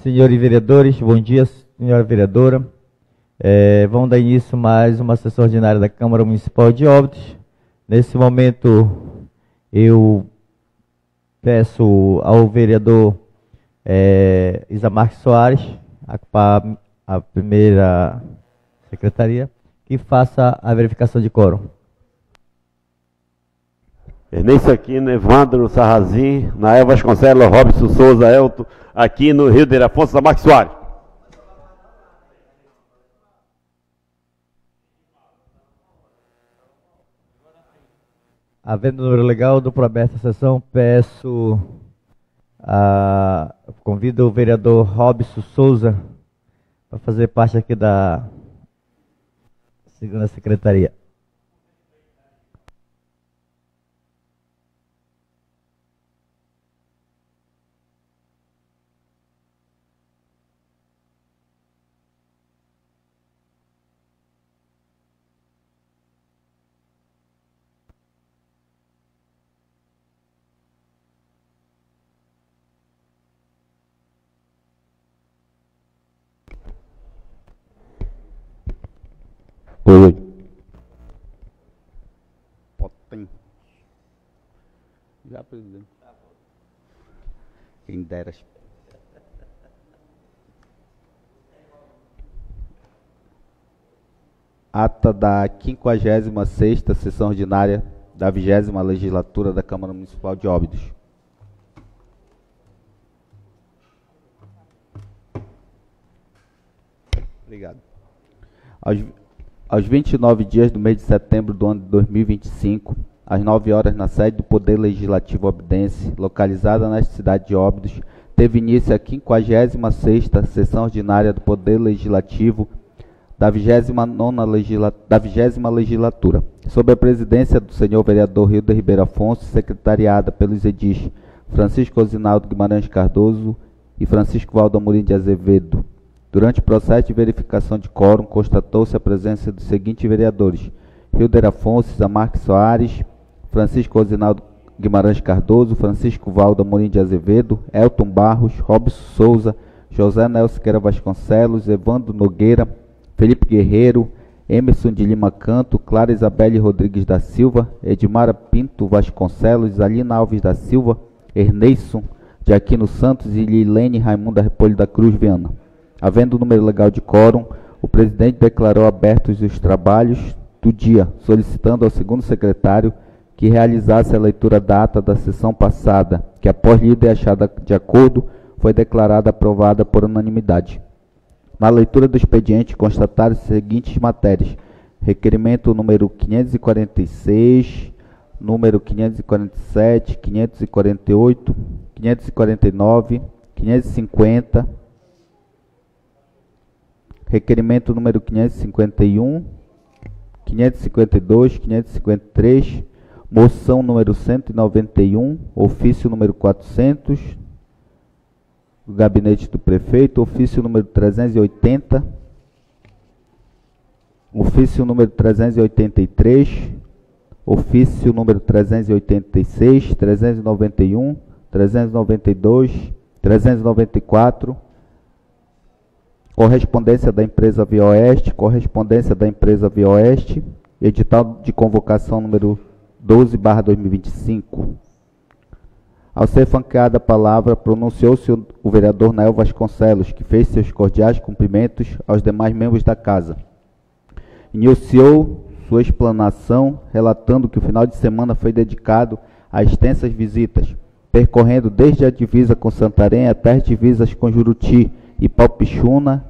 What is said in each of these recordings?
senhores vereadores, bom dia, senhora vereadora. Vamos dar início a mais uma sessão ordinária da Câmara Municipal de Óbidos. Nesse momento, eu peço ao vereador Isamar Soares, a primeira secretaria, que faça a verificação de quórum. Ernest Aquino, Evandro Sarrazin, Nael Vasconcelos, Robson Souza, Elton, aqui no Rio de Afonso da Marques Soares. Havendo número legal, dou por aberta a sessão, convido o vereador Robson Souza para fazer parte aqui da segunda secretaria. Oi. Potente. Já, presidente. Quem dera. Ata da 56ª sessão ordinária da 20ª legislatura da Câmara Municipal de Óbidos. Obrigado. Aos 29 dias do mês de setembro do ano de 2025, às 9 horas, na sede do Poder Legislativo Óbidense, localizada nesta cidade de Óbidos, teve início a 56ª sessão ordinária do Poder Legislativo da 20ª legislatura, sob a presidência do senhor vereador Rildo Ribeiro Afonso, secretariada pelos edis Francisco Osinaldo Guimarães Cardoso e Francisco Valdo Amorim de Azevedo. Durante o processo de verificação de quórum, constatou-se a presença dos seguintes vereadores: Rildo Afonso, Isamar Soares, Francisco Osinaldo Guimarães Cardoso, Francisco Valdo Amorim de Azevedo, Elton Barros, Robson Souza, José Nel Siqueira Vasconcelos, Evandro Nogueira, Felipe Guerreiro, Emerson de Lima Canto, Clara Isabelle Rodrigues da Silva, Edmara Pinto Vasconcelos, Alina Alves da Silva, Erneison de Aquino Santos e Lilene Raimunda Repolho da Cruz Viana. Havendo o número legal de quórum, o presidente declarou abertos os trabalhos do dia, solicitando ao segundo secretário que realizasse a leitura da ata da sessão passada, que após lida e achada de acordo, foi declarada aprovada por unanimidade. Na leitura do expediente, constataram as seguintes matérias: requerimento número 546, número 547, 548, 549, 550, requerimento número 551, 552, 553, moção número 191, ofício número 400, do gabinete do prefeito, ofício número 380, ofício número 383, ofício número 386, 391, 392, 394, correspondência da empresa Via Oeste, correspondência da empresa Via Oeste, edital de convocação número 12/2025. Ao ser franqueada a palavra, pronunciou-se o vereador Nael Vasconcelos, que fez seus cordiais cumprimentos aos demais membros da casa. Iniciou sua explanação, relatando que o final de semana foi dedicado a extensas visitas, percorrendo desde a divisa com Santarém até as divisas com Juruti, Ipaupichuna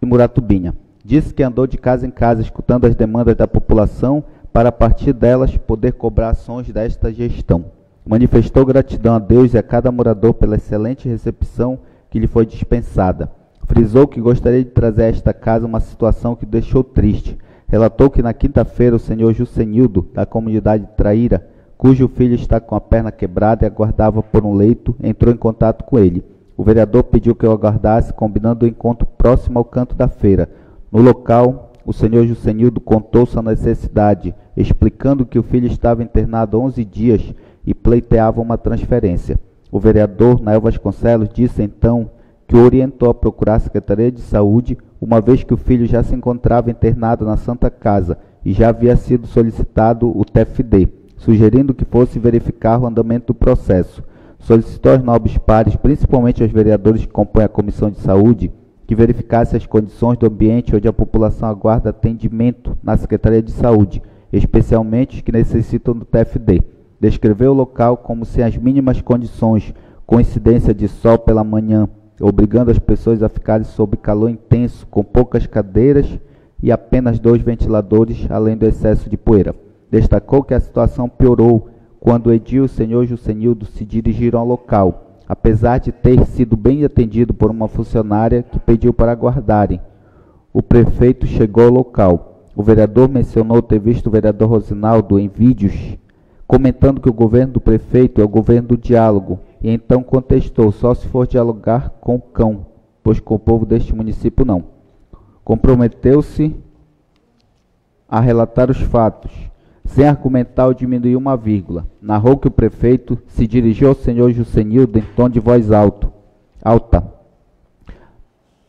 e Muratubinha. Disse que andou de casa em casa, escutando as demandas da população, para a partir delas poder cobrar ações desta gestão. Manifestou gratidão a Deus e a cada morador pela excelente recepção que lhe foi dispensada. Frisou que gostaria de trazer a esta casa uma situação que o deixou triste. Relatou que na quinta-feira o senhor Jusenildo, da comunidade Traíra, cujo filho está com a perna quebrada e aguardava por um leito, entrou em contato com ele. O vereador pediu que eu aguardasse, combinando o encontro próximo ao canto da feira. No local, o senhor Jusenildo contou sua necessidade, explicando que o filho estava internado há 11 dias e pleiteava uma transferência. O vereador Nael Vasconcelos disse então que que o orientou a procurar a Secretaria de Saúde, uma vez que o filho já se encontrava internado na Santa Casa e já havia sido solicitado o TFD, sugerindo que fosse verificar o andamento do processo. Solicitou aos nobres pares, principalmente aos vereadores que compõem a Comissão de Saúde, que verificasse as condições do ambiente onde a população aguarda atendimento na Secretaria de Saúde, especialmente os que necessitam do TFD. Descreveu o local como sem as mínimas condições, com incidência de sol pela manhã, obrigando as pessoas a ficarem sob calor intenso, com poucas cadeiras e apenas 2 ventiladores, além do excesso de poeira. Destacou que a situação piorou quando o edil e o senhor Juscenildo se dirigiram ao local, apesar de ter sido bem atendido por uma funcionária que pediu para aguardarem. O prefeito chegou ao local. O vereador mencionou ter visto o vereador Rosinaldo em vídeos, comentando que o governo do prefeito é o governo do diálogo, e então contestou: só se for dialogar com o cão, pois com o povo deste município não. Comprometeu-se a relatar os fatos, sem argumentar ou diminuir uma vírgula. Narrou que o prefeito se dirigiu ao senhor Juscenildo em tom de voz alta,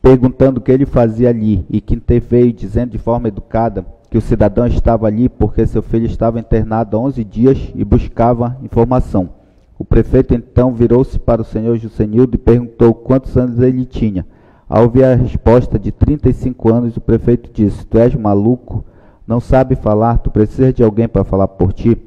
perguntando o que ele fazia ali, e que interveio dizendo de forma educada que o cidadão estava ali porque seu filho estava internado há 11 dias e buscava informação. O prefeito então virou-se para o senhor Juscenildo e perguntou quantos anos ele tinha. Ao ouvir a resposta de 35 anos, o prefeito disse: tu és maluco? Não sabe falar? Tu precisa de alguém para falar por ti?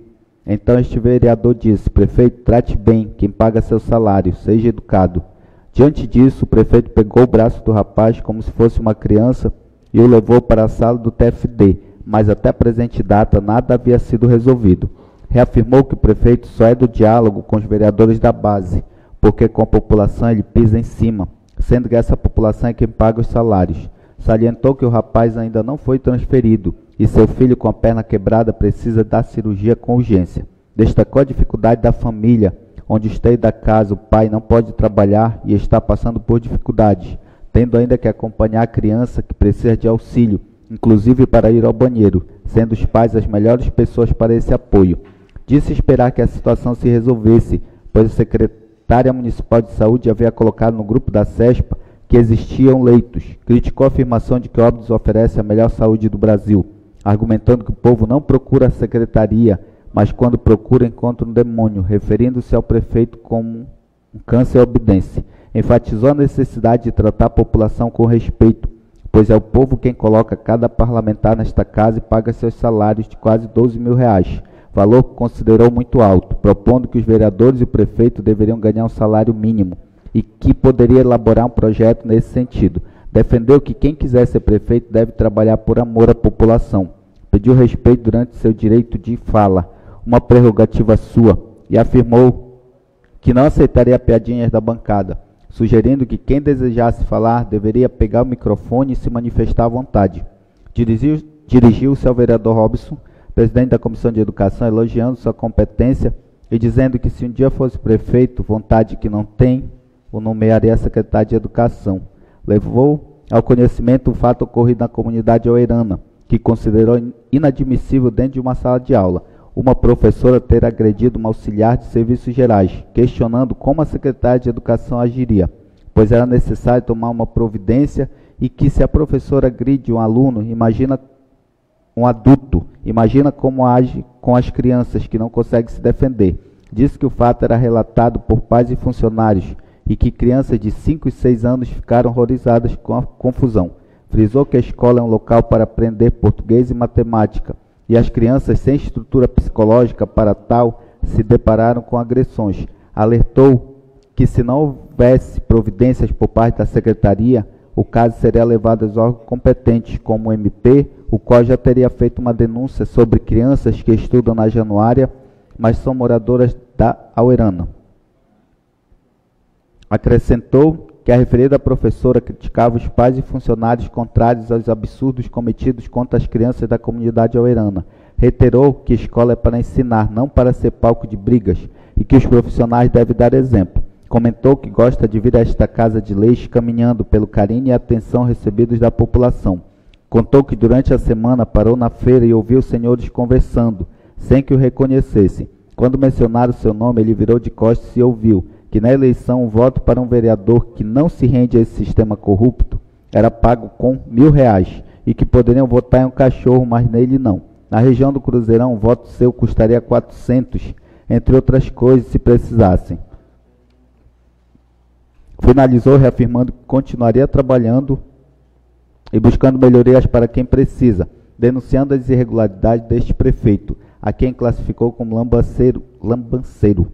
Então este vereador disse: prefeito, trate bem quem paga seu salário, seja educado. Diante disso, o prefeito pegou o braço do rapaz como se fosse uma criança e o levou para a sala do TFD, mas até a presente data nada havia sido resolvido. Reafirmou que o prefeito só é do diálogo com os vereadores da base, porque com a população ele pisa em cima, sendo que essa população é quem paga os salários. Salientou que o rapaz ainda não foi transferido e seu filho com a perna quebrada precisa da cirurgia com urgência. Destacou a dificuldade da família, onde o esteio da casa, o pai não pode trabalhar e está passando por dificuldades, tendo ainda que acompanhar a criança que precisa de auxílio, inclusive para ir ao banheiro, sendo os pais as melhores pessoas para esse apoio. Disse esperar que a situação se resolvesse, pois a secretária municipal de saúde havia colocado no grupo da CESPA que existiam leitos. Criticou a afirmação de que Óbidos oferece a melhor saúde do Brasil, argumentando que o povo não procura a secretaria, mas quando procura encontra um demônio, referindo-se ao prefeito como um câncer obidense. Enfatizou a necessidade de tratar a população com respeito, pois é o povo quem coloca cada parlamentar nesta casa e paga seus salários de quase 12 mil reais, valor que considerou muito alto, propondo que os vereadores e o prefeito deveriam ganhar um salário mínimo e que poderia elaborar um projeto nesse sentido. Defendeu que quem quiser ser prefeito deve trabalhar por amor à população. Pediu respeito durante seu direito de fala, uma prerrogativa sua, e afirmou que não aceitaria piadinhas da bancada, sugerindo que quem desejasse falar deveria pegar o microfone e se manifestar à vontade. Dirigiu-se ao vereador Robson, presidente da Comissão de Educação, elogiando sua competência e dizendo que se um dia fosse prefeito, vontade que não tem, o nomearia secretário de Educação. Levou ao conhecimento o fato ocorrido na comunidade oeirana, que considerou inadmissível dentro de uma sala de aula uma professora ter agredido uma auxiliar de serviços gerais, questionando como a secretária de Educação agiria, pois era necessário tomar uma providência e que se a professora agride um aluno, um adulto, imagina como age com as crianças que não conseguem se defender. Disse que o fato era relatado por pais e funcionários e que crianças de 5 e 6 anos ficaram horrorizadas com a confusão. Frisou que a escola é um local para aprender português e matemática, e as crianças sem estrutura psicológica para tal se depararam com agressões. Alertou que se não houvesse providências por parte da secretaria, o caso seria levado aos órgãos competentes, como o MP, o qual já teria feito uma denúncia sobre crianças que estudam na Januária, mas são moradoras da Auerana. Acrescentou que a referida professora criticava os pais e funcionários contrários aos absurdos cometidos contra as crianças da comunidade auerana. Reiterou que a escola é para ensinar, não para ser palco de brigas, e que os profissionais devem dar exemplo. Comentou que gosta de vir a esta casa de leis caminhando pelo carinho e atenção recebidos da população. Contou que durante a semana parou na feira e ouviu os senhores conversando, sem que o reconhecessem. Quando mencionaram seu nome, ele virou de costas e ouviu que na eleição o voto para um vereador que não se rende a esse sistema corrupto era pago com R$ 1.000 e que poderiam votar em um cachorro, mas nele não. Na região do Cruzeirão, o voto seu custaria 400, entre outras coisas, se precisassem. Finalizou reafirmando que continuaria trabalhando e buscando melhorias para quem precisa, denunciando as irregularidades deste prefeito, a quem classificou como lambanceiro,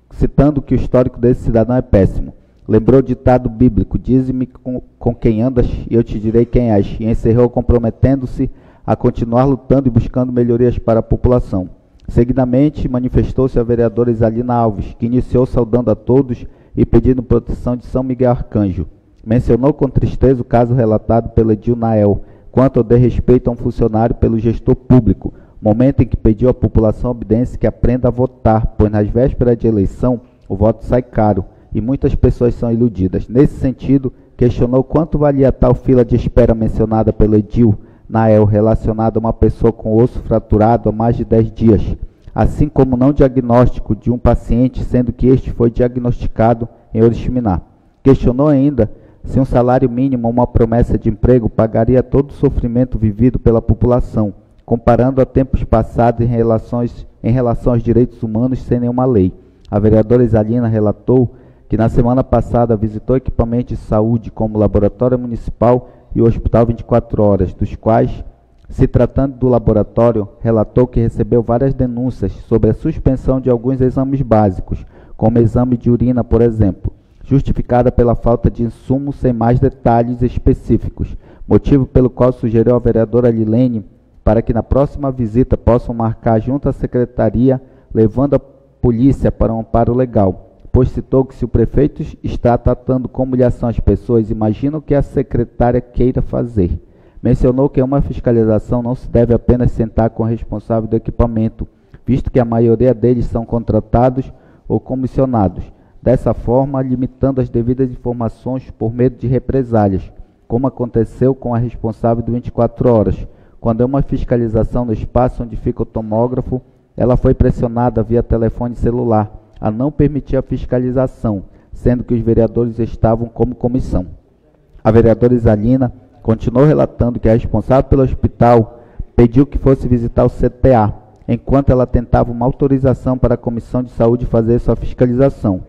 citando que o histórico desse cidadão é péssimo. Lembrou o ditado bíblico, dize-me com quem andas e eu te direi quem és, e encerrou comprometendo-se a continuar lutando e buscando melhorias para a população. Seguidamente, manifestou-se a vereadora Isalina Alves, que iniciou saudando a todos e pedindo proteção de São Miguel Arcanjo. Mencionou com tristeza o caso relatado pelo edil Nael, quanto ao desrespeito a um funcionário pelo gestor público, momento em que pediu à população obediência que aprenda a votar, pois nas vésperas de eleição o voto sai caro e muitas pessoas são iludidas. Nesse sentido, questionou quanto valia a tal fila de espera mencionada pelo edil Nael, relacionada a uma pessoa com osso fraturado há mais de 10 dias, assim como não diagnóstico de um paciente, sendo que este foi diagnosticado em Oriximiná. Questionou ainda se um salário mínimo ou uma promessa de emprego pagaria todo o sofrimento vivido pela população, comparando a tempos passados em relação aos direitos humanos sem nenhuma lei. A vereadora Isalina relatou que na semana passada visitou equipamentos de saúde como o Laboratório Municipal e o Hospital 24 Horas, dos quais, se tratando do laboratório, relatou que recebeu várias denúncias sobre a suspensão de alguns exames básicos, como exame de urina, por exemplo, justificada pela falta de insumos sem mais detalhes específicos, motivo pelo qual sugeriu à vereadora Lilene para que na próxima visita possam marcar junto à secretaria, levando a polícia para um amparo legal, pois citou que se o prefeito está tratando com humilhação as pessoas, imagina o que a secretária queira fazer. Mencionou que uma fiscalização não se deve apenas sentar com o responsável do equipamento, visto que a maioria deles são contratados ou comissionados, dessa forma limitando as devidas informações por medo de represálias, como aconteceu com a responsável do 24 Horas. Quando é uma fiscalização no espaço onde fica o tomógrafo, ela foi pressionada via telefone celular a não permitir a fiscalização, sendo que os vereadores estavam como comissão. A vereadora Isalina continuou relatando que a responsável pelo hospital pediu que fosse visitar o CTA, enquanto ela tentava uma autorização para a Comissão de Saúde fazer sua fiscalização.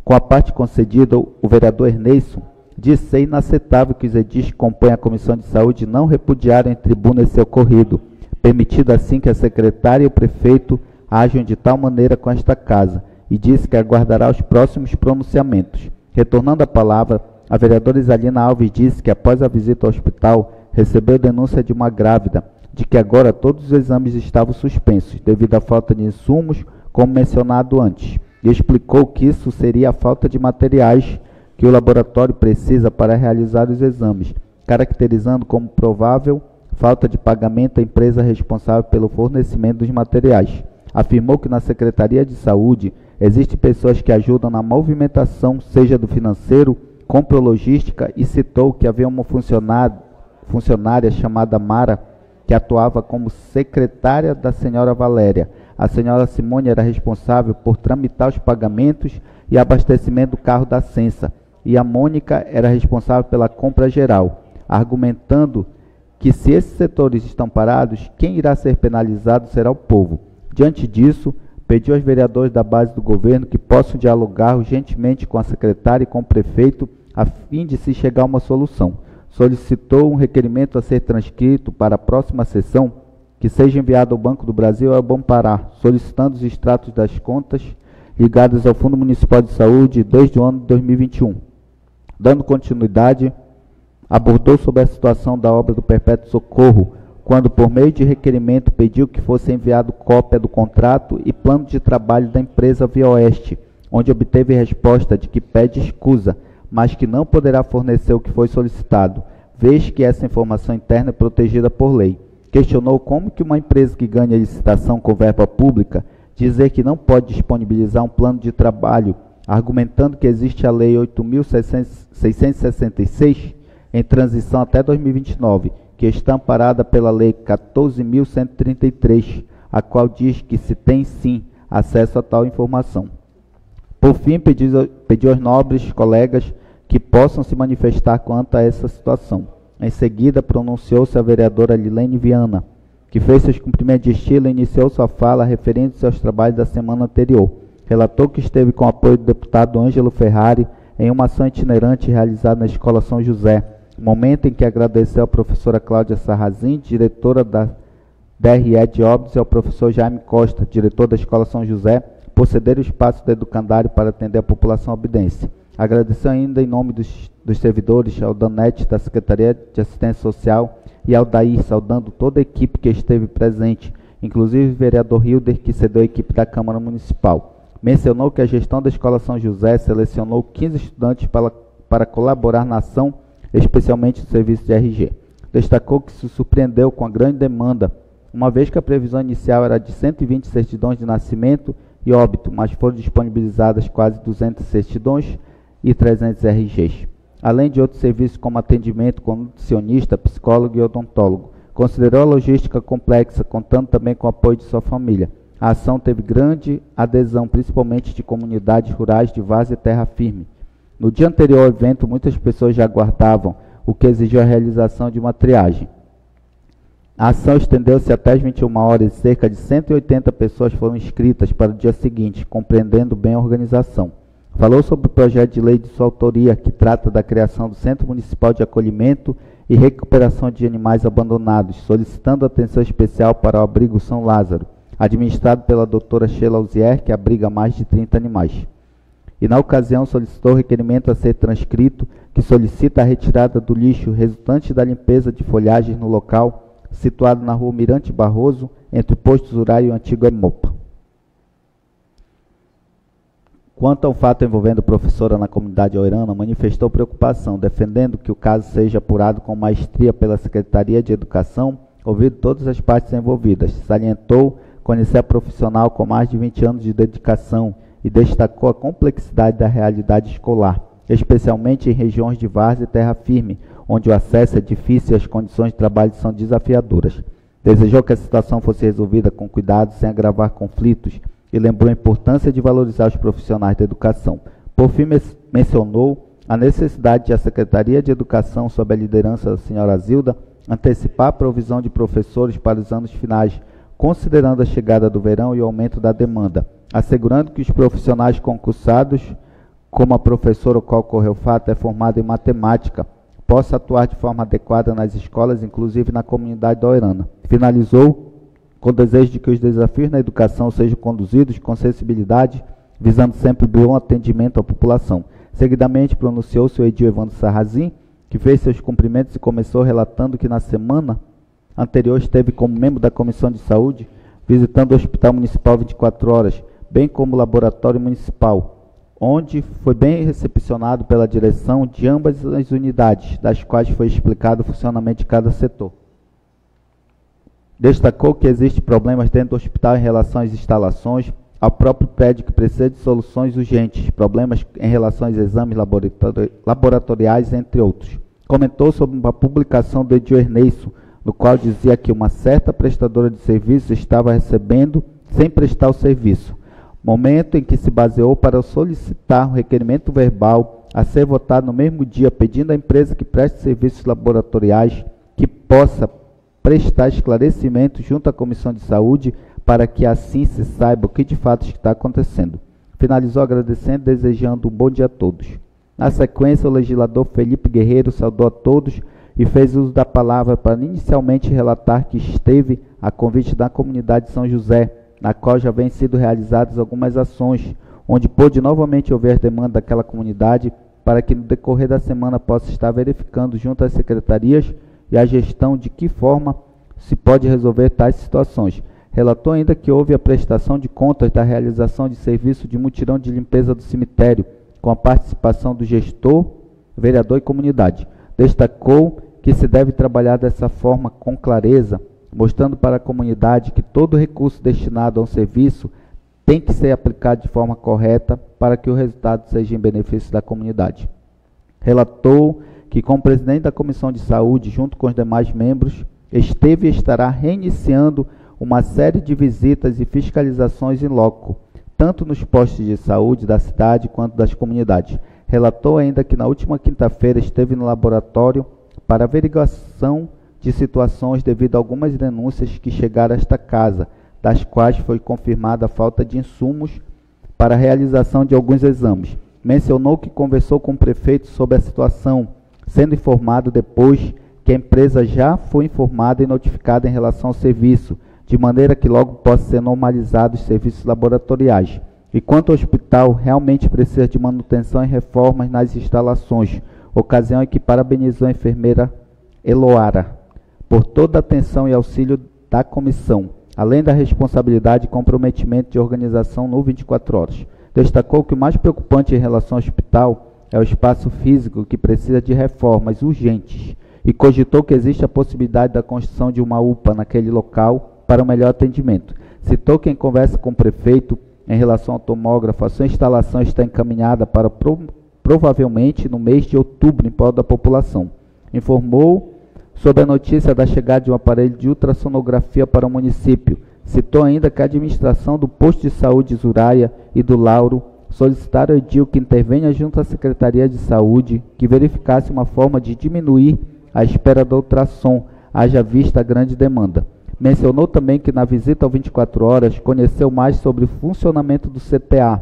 Com a parte concedida, o vereador Ernesto disse ser inaceitável que os edis que compõem a Comissão de Saúde não repudiaram em tribuna esse ocorrido, permitido assim que a secretária e o prefeito ajam de tal maneira com esta casa, e disse que aguardará os próximos pronunciamentos. Retornando a palavra, a vereadora Isalina Alves disse que após a visita ao hospital, recebeu denúncia de uma grávida, de que agora todos os exames estavam suspensos, devido à falta de insumos, como mencionado antes, e explicou que isso seria a falta de materiais que o laboratório precisa para realizar os exames, caracterizando como provável falta de pagamento à empresa responsável pelo fornecimento dos materiais. Afirmou que na Secretaria de Saúde existem pessoas que ajudam na movimentação, seja do financeiro, compra ou logística, e citou que havia uma funcionária chamada Mara, que atuava como secretária da senhora Valéria. A senhora Simone era responsável por tramitar os pagamentos e abastecimento do carro da Sensa, e a Mônica era responsável pela compra geral, argumentando que se esses setores estão parados, quem irá ser penalizado será o povo. Diante disso, pediu aos vereadores da base do governo que possam dialogar urgentemente com a secretária e com o prefeito a fim de se chegar a uma solução. Solicitou um requerimento a ser transcrito para a próxima sessão que seja enviado ao Banco do Brasil e ao Banpará, solicitando os extratos das contas ligadas ao Fundo Municipal de Saúde desde o ano de 2021. Dando continuidade, abordou sobre a situação da obra do Perpétuo Socorro, quando, por meio de requerimento, pediu que fosse enviado cópia do contrato e plano de trabalho da empresa Via Oeste, onde obteve resposta de que pede escusa, mas que não poderá fornecer o que foi solicitado, vez que essa informação interna é protegida por lei. Questionou como que uma empresa que ganha licitação com verba pública dizer que não pode disponibilizar um plano de trabalho, argumentando que existe a Lei 8.666 em transição até 2029, que está amparada pela Lei 14.133, a qual diz que se tem sim acesso a tal informação. Por fim, pediu aos nobres colegas que possam se manifestar quanto a essa situação. Em seguida, pronunciou-se a vereadora Lilene Viana, que fez seus cumprimentos de estilo e iniciou sua fala referindo-se aos trabalhos da semana anterior. Relatou que esteve com o apoio do deputado Ângelo Ferrari em uma ação itinerante realizada na Escola São José, momento em que agradeceu à professora Cláudia Sarrazin, diretora da DRE de Óbidos, e ao professor Jaime Costa, diretor da Escola São José, por ceder o espaço do educandário para atender a população obidense. Agradeceu ainda em nome dos servidores ao Danete da Secretaria de Assistência Social e ao Dair, saudando toda a equipe que esteve presente, inclusive o vereador Hilder, que cedeu a equipe da Câmara Municipal. Mencionou que a gestão da Escola São José selecionou 15 estudantes para colaborar na ação, especialmente no serviço de RG. Destacou que se surpreendeu com a grande demanda, uma vez que a previsão inicial era de 120 certidões de nascimento e óbito, mas foram disponibilizadas quase 200 certidões e 300 RGs, além de outros serviços como atendimento com nutricionista, psicólogo e odontólogo. Considerou a logística complexa, contando também com o apoio de sua família. A ação teve grande adesão, principalmente de comunidades rurais de Várzea e Terra Firme. No dia anterior ao evento, muitas pessoas já aguardavam, o que exigiu a realização de uma triagem. A ação estendeu-se até as 21 horas e cerca de 180 pessoas foram inscritas para o dia seguinte, compreendendo bem a organização. Falou sobre o projeto de lei de sua autoria, que trata da criação do Centro Municipal de Acolhimento e Recuperação de Animais Abandonados, solicitando atenção especial para o abrigo São Lázaro, administrado pela doutora Sheila Alzier, que abriga mais de 30 animais. E na ocasião solicitou o requerimento a ser transcrito, que solicita a retirada do lixo resultante da limpeza de folhagens no local, situado na rua Mirante Barroso, entre o posto Zurai e o antigo Emopa. Quanto ao fato envolvendo professora na comunidade oirana, manifestou preocupação, defendendo que o caso seja apurado com maestria pela Secretaria de Educação, ouvindo todas as partes envolvidas. Salientou conhecer a profissional com mais de 20 anos de dedicação e destacou a complexidade da realidade escolar, especialmente em regiões de várzea e terra firme, onde o acesso é difícil e as condições de trabalho são desafiadoras. Desejou que a situação fosse resolvida com cuidado, sem agravar conflitos, e lembrou a importância de valorizar os profissionais da educação. Por fim, mencionou a necessidade de a Secretaria de Educação, sob a liderança da senhora Zilda, antecipar a provisão de professores para os anos finais, considerando a chegada do verão e o aumento da demanda, assegurando que os profissionais concursados, como a professora ao qual ocorreu o fato, é formada em matemática, possa atuar de forma adequada nas escolas, inclusive na comunidade da Oirana. Finalizou com o desejo de que os desafios na educação sejam conduzidos com sensibilidade, visando sempre bom atendimento à população. Seguidamente, pronunciou-se o edil Evandro Sarrazin, que fez seus cumprimentos e começou relatando que na semana anterior esteve como membro da Comissão de Saúde, visitando o Hospital Municipal 24 horas, bem como o Laboratório Municipal, onde foi bem recepcionado pela direção de ambas as unidades, das quais foi explicado o funcionamento de cada setor. Destacou que existem problemas dentro do hospital em relação às instalações, ao próprio prédio que precisa de soluções urgentes, problemas em relação aos exames laboratoriais, entre outros. Comentou sobre uma publicação do edil Ernesto, no qual dizia que uma certa prestadora de serviços estava recebendo sem prestar o serviço, momento em que se baseou para solicitar um requerimento verbal a ser votado no mesmo dia, pedindo à empresa que preste serviços laboratoriais que possa prestar esclarecimentos junto à Comissão de Saúde para que assim se saiba o que de fato está acontecendo. Finalizou agradecendo e desejando um bom dia a todos. Na sequência, o legislador Felipe Guerreiro saudou a todos e fez uso da palavra para inicialmente relatar que esteve a convite da comunidade de São José, na qual já vêm sido realizadas algumas ações, onde pôde novamente ouvir as demandas daquela comunidade para que no decorrer da semana possa estar verificando junto às secretarias e a gestão de que forma se pode resolver tais situações. Relatou ainda que houve a prestação de contas da realização de serviço de mutirão de limpeza do cemitério, com a participação do gestor, vereador e comunidade. Destacou que se deve trabalhar dessa forma com clareza, mostrando para a comunidade que todo recurso destinado a um serviço tem que ser aplicado de forma correta para que o resultado seja em benefício da comunidade. Relatou que, como presidente da Comissão de Saúde, junto com os demais membros, esteve e estará reiniciando uma série de visitas e fiscalizações em loco, tanto nos postos de saúde da cidade quanto das comunidades. Relatou ainda que na última quinta-feira esteve no laboratório para averiguação de situações devido a algumas denúncias que chegaram a esta casa, das quais foi confirmada a falta de insumos para a realização de alguns exames. Mencionou que conversou com o prefeito sobre a situação, sendo informado depois que a empresa já foi informada e notificada em relação ao serviço, de maneira que logo possa ser normalizado os serviços laboratoriais. E quanto ao hospital, realmente precisa de manutenção e reformas nas instalações, ocasião em que parabenizou a enfermeira Eloara por toda a atenção e auxílio da comissão, além da responsabilidade e comprometimento de organização no 24 horas. Destacou que o mais preocupante em relação ao hospital é o espaço físico, que precisa de reformas urgentes, e cogitou que existe a possibilidade da construção de uma UPA naquele local para o melhor atendimento. Citou que em conversa com o prefeito em relação ao tomógrafo, a sua instalação está encaminhada para provavelmente no mês de outubro em prol da população. Informou sobre a notícia da chegada de um aparelho de ultrassonografia para o município. Citou ainda que a administração do posto de saúde Zuraia e do Lauro solicitaram ao edil que intervenha junto à Secretaria de Saúde, que verificasse uma forma de diminuir a espera do ultrassom, haja vista a grande demanda. Mencionou também que na visita ao 24 horas conheceu mais sobre o funcionamento do CTA,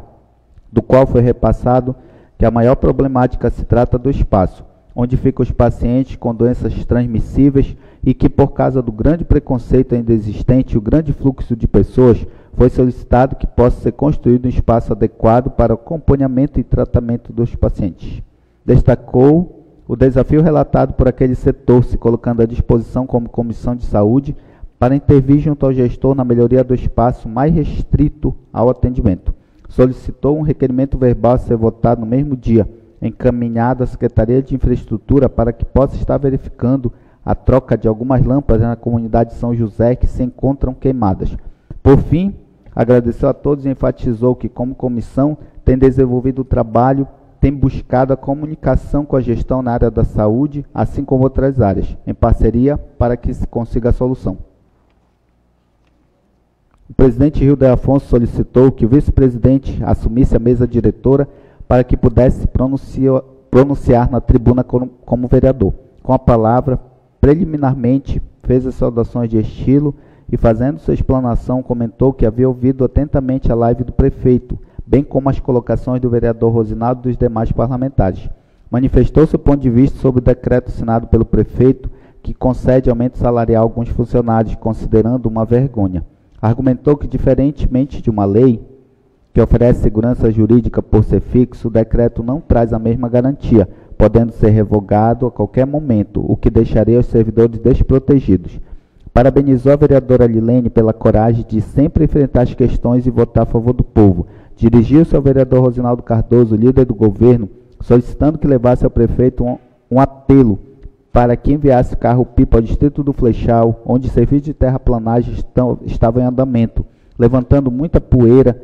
do qual foi repassado que a maior problemática se trata do espaço, onde ficam os pacientes com doenças transmissíveis e que, por causa do grande preconceito ainda existente e o grande fluxo de pessoas, foi solicitado que possa ser construído um espaço adequado para o acompanhamento e tratamento dos pacientes. Destacou o desafio relatado por aquele setor, se colocando à disposição como comissão de saúde para intervir junto ao gestor na melhoria do espaço mais restrito ao atendimento. Solicitou um requerimento verbal a ser votado no mesmo dia, encaminhado à Secretaria de Infraestrutura para que possa estar verificando a troca de algumas lâmpadas na comunidade de São José que se encontram queimadas. Por fim, agradeceu a todos e enfatizou que, como comissão, tem desenvolvido o trabalho, tem buscado a comunicação com a gestão na área da saúde, assim como outras áreas, em parceria para que se consiga a solução. O presidente Hilder Afonso solicitou que o vice-presidente assumisse a mesa diretora para que pudesse pronunciar na tribuna como vereador. Com a palavra, preliminarmente, fez as saudações de estilo e, fazendo sua explanação, comentou que havia ouvido atentamente a live do prefeito, bem como as colocações do vereador Rosinaldo e dos demais parlamentares. Manifestou seu ponto de vista sobre o decreto assinado pelo prefeito que concede aumento salarial a alguns funcionários, considerando uma vergonha. Argumentou que, diferentemente de uma lei que oferece segurança jurídica por ser fixo, o decreto não traz a mesma garantia, podendo ser revogado a qualquer momento, o que deixaria os servidores desprotegidos. Parabenizou a vereadora Lilene pela coragem de sempre enfrentar as questões e votar a favor do povo. Dirigiu-se ao vereador Rosinaldo Cardoso, líder do governo, solicitando que levasse ao prefeito um apelo para que enviasse carro-pipa ao distrito do Flechal, onde serviços de terraplanagem estavam em andamento, levantando muita poeira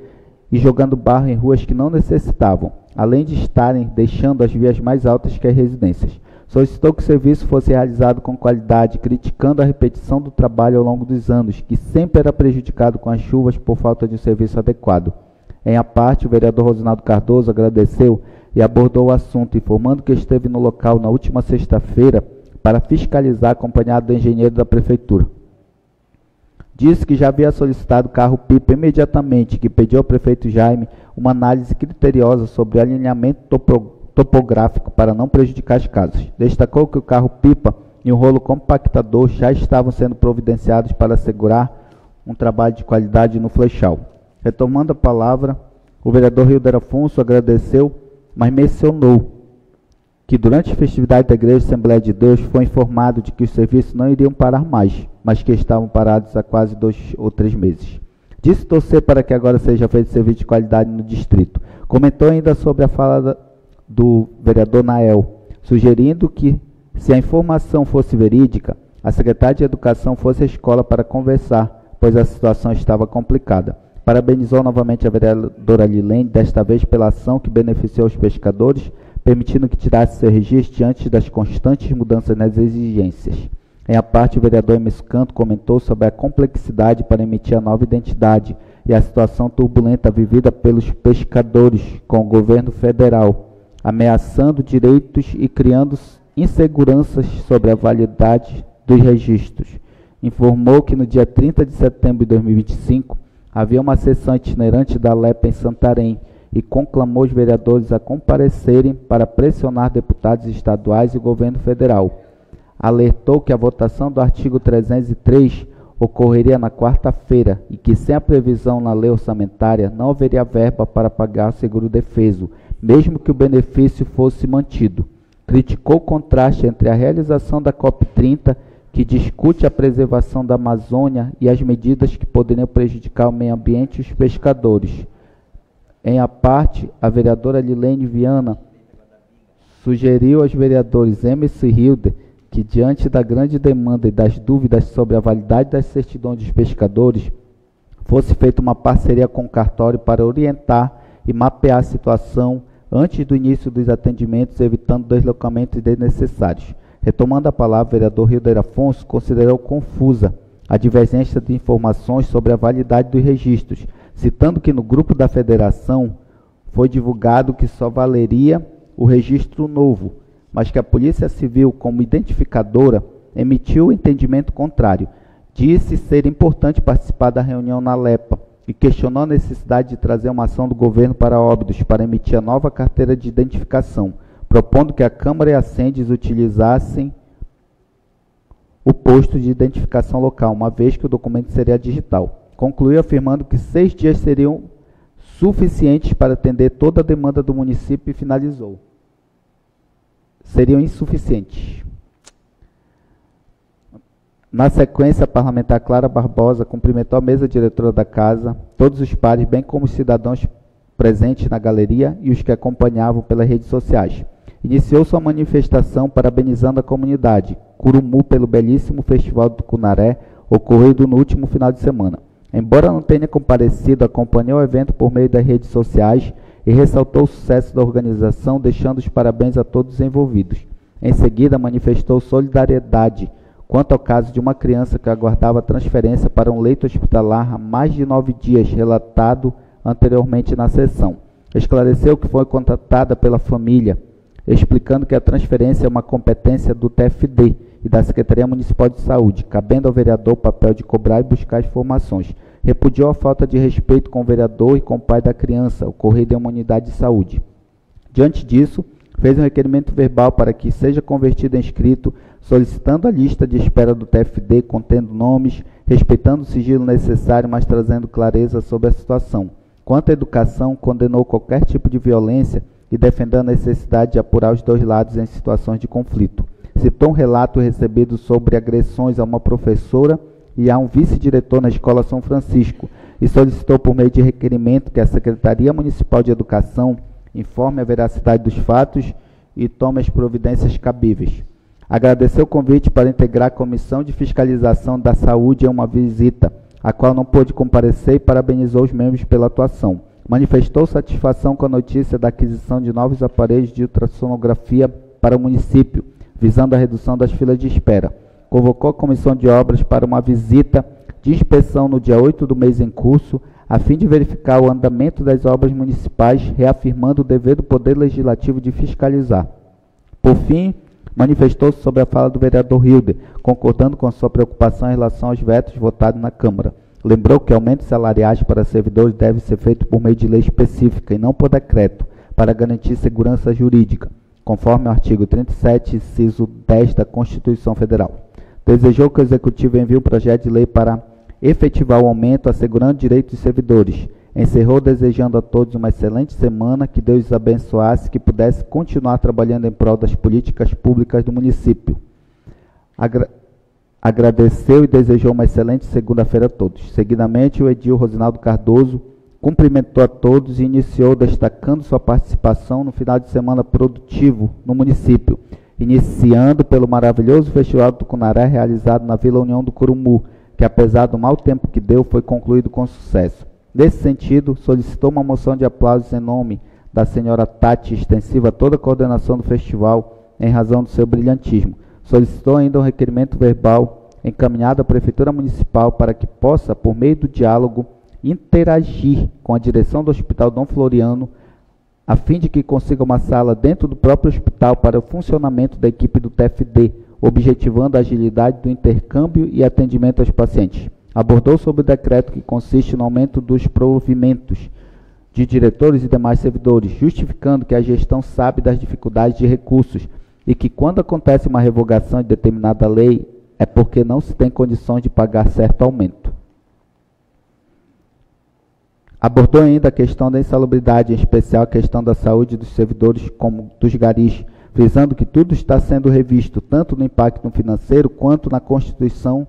e jogando barro em ruas que não necessitavam, além de estarem deixando as vias mais altas que as residências. Solicitou que o serviço fosse realizado com qualidade, criticando a repetição do trabalho ao longo dos anos, que sempre era prejudicado com as chuvas por falta de um serviço adequado. Em a parte, o vereador Rosinaldo Cardoso agradeceu e abordou o assunto, informando que esteve no local na última sexta-feira para fiscalizar, acompanhado do engenheiro da prefeitura. Disse que já havia solicitado carro-pipa imediatamente, que pediu ao prefeito Jaime uma análise criteriosa sobre o alinhamento topográfico para não prejudicar as casas. Destacou que o carro-pipa e o rolo compactador já estavam sendo providenciados para assegurar um trabalho de qualidade no Flechal. Retomando a palavra, o vereador Hilder Afonso agradeceu, mas mencionou que durante as festividades da Igreja Assembleia de Deus foi informado de que os serviços não iriam parar mais, mas que estavam parados há quase 2 ou 3 meses. Disse torcer para que agora seja feito serviço de qualidade no distrito. Comentou ainda sobre a fala do vereador Nael, sugerindo que, se a informação fosse verídica, a secretária de Educação fosse à escola para conversar, pois a situação estava complicada. Parabenizou novamente a vereadora Lilene, desta vez pela ação que beneficiou os pescadores, permitindo que tirasse seu registro diante das constantes mudanças nas exigências. Em a parte, o vereador Emerson Canto comentou sobre a complexidade para emitir a nova identidade e a situação turbulenta vivida pelos pescadores com o governo federal, ameaçando direitos e criando inseguranças sobre a validade dos registros. Informou que no dia 30 de setembro de 2025 havia uma sessão itinerante da LEPA em Santarém e conclamou os vereadores a comparecerem para pressionar deputados estaduais e governo federal. Alertou que a votação do artigo 303 ocorreria na quarta-feira e que, sem a previsão na lei orçamentária, não haveria verba para pagar o seguro-defeso, mesmo que o benefício fosse mantido. Criticou o contraste entre a realização da COP30, que discute a preservação da Amazônia, e as medidas que poderiam prejudicar o meio ambiente e os pescadores. Em a parte, a vereadora Lilene Viana sugeriu aos vereadores Emerson e Hilder que, diante da grande demanda e das dúvidas sobre a validade das certidões dos pescadores, fosse feita uma parceria com o cartório para orientar e mapear a situação antes do início dos atendimentos, evitando deslocamentos desnecessários. Retomando a palavra, o vereador Hilder Afonso considerou confusa a divergência de informações sobre a validade dos registros, citando que no grupo da federação foi divulgado que só valeria o registro novo, mas que a Polícia Civil, como identificadora, emitiu o entendimento contrário. Disse ser importante participar da reunião na LEPA e questionou a necessidade de trazer uma ação do governo para Óbidos para emitir a nova carteira de identificação, propondo que a Câmara e a Sendes utilizassem o posto de identificação local, uma vez que o documento seria digital. Concluiu afirmando que 6 dias seriam suficientes para atender toda a demanda do município e finalizou: seriam insuficientes. Na sequência, a parlamentar Clara Barbosa cumprimentou a mesa diretora da casa, todos os pares, bem como os cidadãos presentes na galeria e os que acompanhavam pelas redes sociais. Iniciou sua manifestação parabenizando a comunidade Curumu pelo belíssimo Festival do Tucunaré, ocorrido no último final de semana. Embora não tenha comparecido, acompanhou o evento por meio das redes sociais e ressaltou o sucesso da organização, deixando os parabéns a todos os envolvidos. Em seguida, manifestou solidariedade quanto ao caso de uma criança que aguardava transferência para um leito hospitalar há mais de 9 dias, relatado anteriormente na sessão. Esclareceu que foi contratada pela família, explicando que a transferência é uma competência do TFD e da Secretaria Municipal de Saúde, cabendo ao vereador o papel de cobrar e buscar informações. Repudiou a falta de respeito com o vereador e com o pai da criança, ocorrida em uma unidade de saúde. Diante disso, fez um requerimento verbal para que seja convertido em escrito, solicitando a lista de espera do TFD, contendo nomes, respeitando o sigilo necessário, mas trazendo clareza sobre a situação. Quanto à educação, condenou qualquer tipo de violência e defendeu a necessidade de apurar os dois lados em situações de conflito. Citou um relato recebido sobre agressões a uma professora e a um vice-diretor na Escola São Francisco e solicitou por meio de requerimento que a Secretaria Municipal de Educação informe a veracidade dos fatos e tome as providências cabíveis. Agradeceu o convite para integrar a Comissão de Fiscalização da Saúde em uma visita, a qual não pôde comparecer, e parabenizou os membros pela atuação. Manifestou satisfação com a notícia da aquisição de novos aparelhos de ultrassonografia para o município, visando a redução das filas de espera. Convocou a Comissão de Obras para uma visita de inspeção no dia 8 do mês em curso, a fim de verificar o andamento das obras municipais, reafirmando o dever do Poder Legislativo de fiscalizar. Por fim, manifestou-se sobre a fala do vereador Hilder, concordando com sua preocupação em relação aos vetos votados na Câmara. Lembrou que aumentos salariais para servidores devem ser feitos por meio de lei específica e não por decreto, para garantir segurança jurídica, conforme o artigo 37, inciso 10 da Constituição Federal. Desejou que o Executivo envie um projeto de lei para efetivar o aumento, assegurando direitos dos servidores. Encerrou desejando a todos uma excelente semana, que Deus os abençoasse e que pudesse continuar trabalhando em prol das políticas públicas do município. Agradeceu e desejou uma excelente segunda-feira a todos. Seguidamente, o edil Rosinaldo Cardoso cumprimentou a todos e iniciou destacando sua participação no final de semana produtivo no município, iniciando pelo maravilhoso Festival do Tucunaré realizado na Vila União do Curumu, que apesar do mau tempo que deu, foi concluído com sucesso. Nesse sentido, solicitou uma moção de aplausos em nome da senhora Tati, extensiva a toda a coordenação do festival, em razão do seu brilhantismo. Solicitou ainda um requerimento verbal encaminhado à Prefeitura Municipal para que possa, por meio do diálogo, interagir com a direção do Hospital Dom Floriano, a fim de que consiga uma sala dentro do próprio hospital para o funcionamento da equipe do TFD, objetivando a agilidade do intercâmbio e atendimento aos pacientes. Abordou sobre o decreto que consiste no aumento dos provimentos de diretores e demais servidores, justificando que a gestão sabe das dificuldades de recursos e que quando acontece uma revogação de determinada lei é porque não se tem condições de pagar certo aumento. Abordou ainda a questão da insalubridade, em especial a questão da saúde dos servidores como dos garis, frisando que tudo está sendo revisto, tanto no impacto financeiro quanto na constituição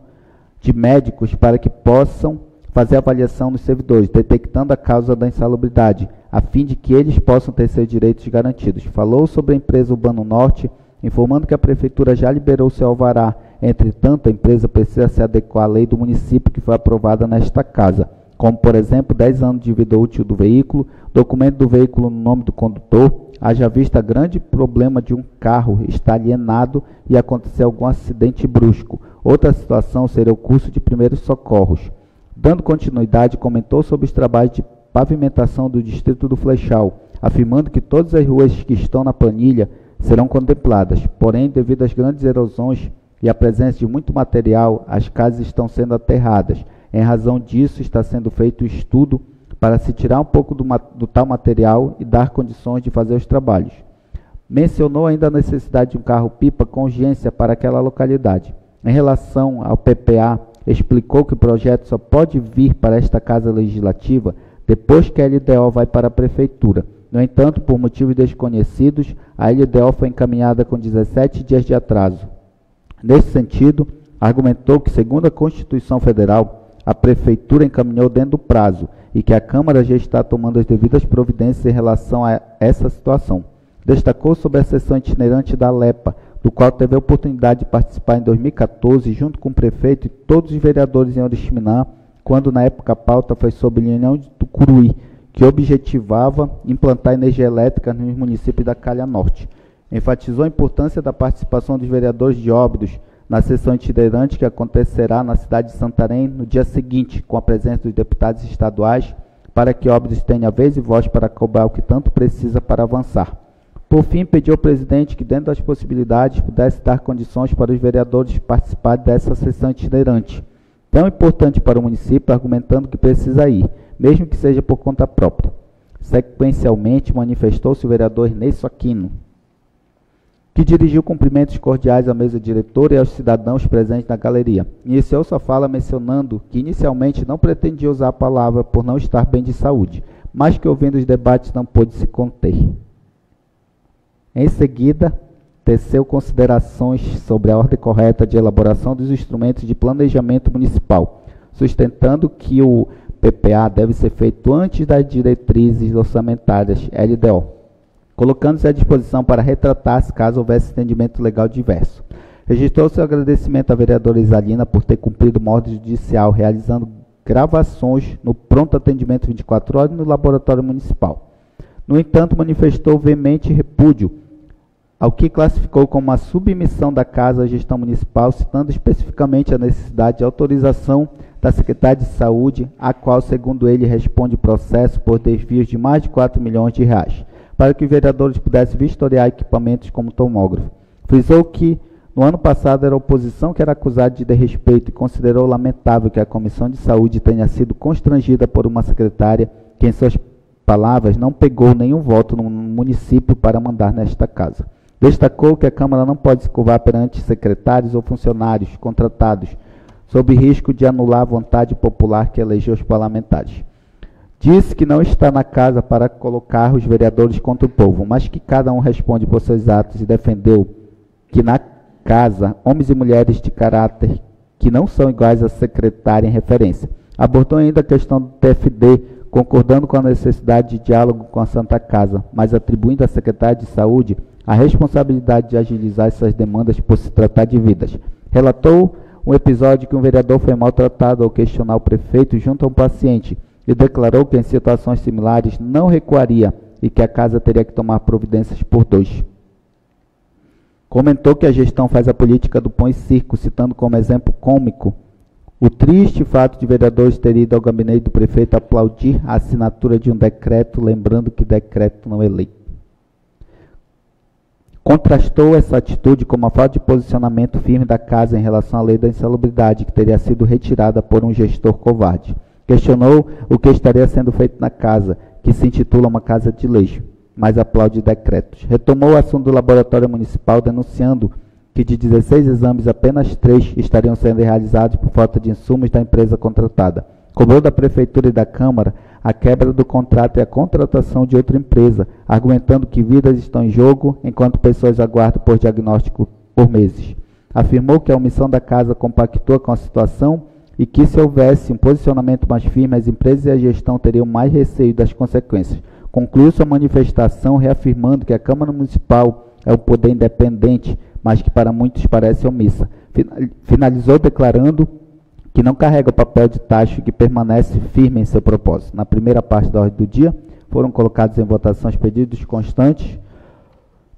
de médicos para que possam fazer avaliação nos servidores, detectando a causa da insalubridade, a fim de que eles possam ter seus direitos garantidos. Falou sobre a empresa Urbano Norte, informando que a Prefeitura já liberou seu alvará. Entretanto, a empresa precisa se adequar à lei do município que foi aprovada nesta casa, como, por exemplo, 10 anos de vida útil do veículo, documento do veículo no nome do condutor, haja vista grande problema de um carro estar alienado e acontecer algum acidente brusco. Outra situação seria o curso de primeiros socorros. Dando continuidade, comentou sobre os trabalhos de pavimentação do distrito do Flechal, afirmando que todas as ruas que estão na planilha serão contempladas, porém, devido às grandes erosões e à presença de muito material, as casas estão sendo aterradas. Em razão disso, está sendo feito um estudo para se tirar um pouco do tal material e dar condições de fazer os trabalhos. Mencionou ainda a necessidade de um carro-pipa com urgência para aquela localidade. Em relação ao PPA, explicou que o projeto só pode vir para esta Casa Legislativa depois que a LDO vai para a Prefeitura. No entanto, por motivos desconhecidos, a LDO foi encaminhada com 17 dias de atraso. Nesse sentido, argumentou que, segundo a Constituição Federal, a Prefeitura encaminhou dentro do prazo e que a Câmara já está tomando as devidas providências em relação a essa situação. Destacou sobre a sessão itinerante da LEPA, do qual teve a oportunidade de participar em 2014, junto com o prefeito e todos os vereadores em Oriximiná, quando na época a pauta foi sobre a União de Tucuruí, que objetivava implantar energia elétrica nos municípios da Calha Norte. Enfatizou a importância da participação dos vereadores de Óbidos na sessão itinerante que acontecerá na cidade de Santarém no dia seguinte, com a presença dos deputados estaduais, para que Óbidos tenha vez e voz para cobrar o que tanto precisa para avançar. Por fim, pediu ao presidente que, dentro das possibilidades, pudesse dar condições para os vereadores participarem dessa sessão itinerante, tão importante para o município, argumentando que precisa ir, mesmo que seja por conta própria. Sequencialmente, manifestou-se o vereador Ernesto Aquino, que dirigiu cumprimentos cordiais à mesa diretora e aos cidadãos presentes na galeria. Iniciou sua fala mencionando que inicialmente não pretendia usar a palavra por não estar bem de saúde, mas que ouvindo os debates não pôde se conter. Em seguida, teceu considerações sobre a ordem correta de elaboração dos instrumentos de planejamento municipal, sustentando que o PPA deve ser feito antes das diretrizes orçamentárias LDO, colocando-se à disposição para retratar-se caso houvesse entendimento legal diverso. Registrou seu agradecimento à vereadora Isalina por ter cumprido uma ordem judicial, realizando gravações no pronto atendimento 24 horas no laboratório municipal. No entanto, manifestou veemente repúdio ao que classificou como uma submissão da Casa à gestão municipal, citando especificamente a necessidade de autorização da Secretaria de Saúde, a qual, segundo ele, responde processo por desvios de mais de 4 milhões de reais, para que os vereadores pudessem vistoriar equipamentos como tomógrafo. Frisou que, no ano passado, era a oposição que era acusada de desrespeito e considerou lamentável que a Comissão de Saúde tenha sido constrangida por uma secretária que, em suas palavras, não pegou nenhum voto no município para mandar nesta casa. Destacou que a Câmara não pode se curvar perante secretários ou funcionários contratados, sob risco de anular a vontade popular que elegeu os parlamentares. Disse que não está na casa para colocar os vereadores contra o povo, mas que cada um responde por seus atos, e defendeu que na casa, homens e mulheres de caráter que não são iguais à secretária em referência. Abordou ainda a questão do TFD, concordando com a necessidade de diálogo com a Santa Casa, mas atribuindo à secretária de Saúde a responsabilidade de agilizar essas demandas por se tratar de vidas. Relatou um episódio que um vereador foi maltratado ao questionar o prefeito junto a um paciente e declarou que em situações similares não recuaria e que a casa teria que tomar providências por dois. Comentou que a gestão faz a política do pão e circo, citando como exemplo cômico O triste fato de vereadores terem ido ao gabinete do prefeito aplaudir a assinatura de um decreto, lembrando que decreto não é lei. Contrastou essa atitude com uma falta de posicionamento firme da casa em relação à lei da insalubridade, que teria sido retirada por um gestor covarde. Questionou o que estaria sendo feito na casa, que se intitula uma casa de lei, mas aplaude decretos. Retomou o assunto do laboratório municipal, denunciando que de 16 exames, apenas 3 estariam sendo realizados por falta de insumos da empresa contratada. Cobrou da Prefeitura e da Câmara a quebra do contrato e a contratação de outra empresa, argumentando que vidas estão em jogo enquanto pessoas aguardam por diagnóstico por meses. Afirmou que a omissão da casa compactua com a situação e que, se houvesse um posicionamento mais firme, as empresas e a gestão teriam mais receio das consequências. Concluiu sua manifestação reafirmando que a Câmara Municipal é um poder independente, mas que para muitos parece omissa. Finalizou declarando que não carrega o papel de taxa e que permanece firme em seu propósito. Na primeira parte da ordem do dia, foram colocados em votação os pedidos constantes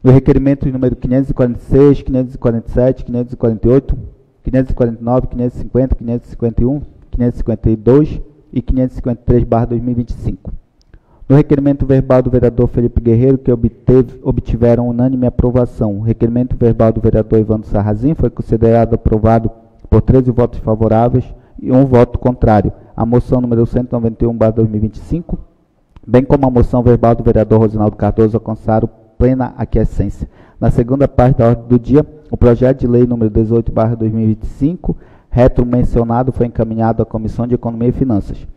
do requerimento número 546, 547, 548, 549, 550, 551, 552 e 553/2025. No requerimento verbal do vereador Felipe Guerreiro, que obtiveram unânime aprovação. O requerimento verbal do vereador Evandro Sarrazin foi considerado aprovado por 13 votos favoráveis e 1 voto contrário. A moção número 191/2025, bem como a moção verbal do vereador Rosinaldo Cardoso, alcançaram plena aquiescência. Na segunda parte da ordem do dia, o projeto de lei número 18/2025, retromencionado, foi encaminhado à Comissão de Economia e Finanças.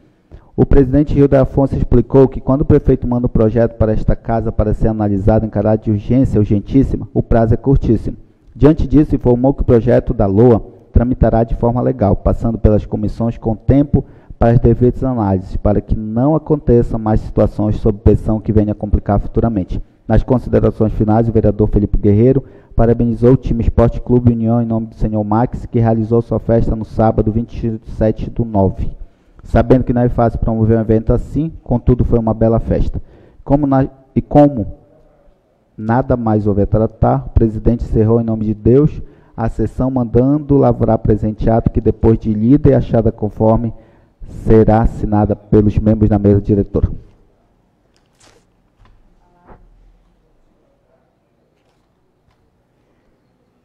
O presidente Hilder Afonso explicou que quando o prefeito manda o projeto para esta casa para ser analisado em caráter de urgência urgentíssima, o prazo é curtíssimo. Diante disso, informou que o projeto da LOA tramitará de forma legal, passando pelas comissões com tempo para as devidas análises, para que não aconteçam mais situações sob pressão que venha a complicar futuramente. Nas considerações finais, o vereador Felipe Guerreiro parabenizou o time Esporte Clube União em nome do senhor Max, que realizou sua festa no sábado 27/9. Sabendo que não é fácil promover um evento assim, contudo foi uma bela festa. Como nada mais houve a tratar, o presidente encerrou em nome de Deus a sessão, mandando lavrar presenteado que, depois de lida e achada conforme, será assinada pelos membros da mesa diretora.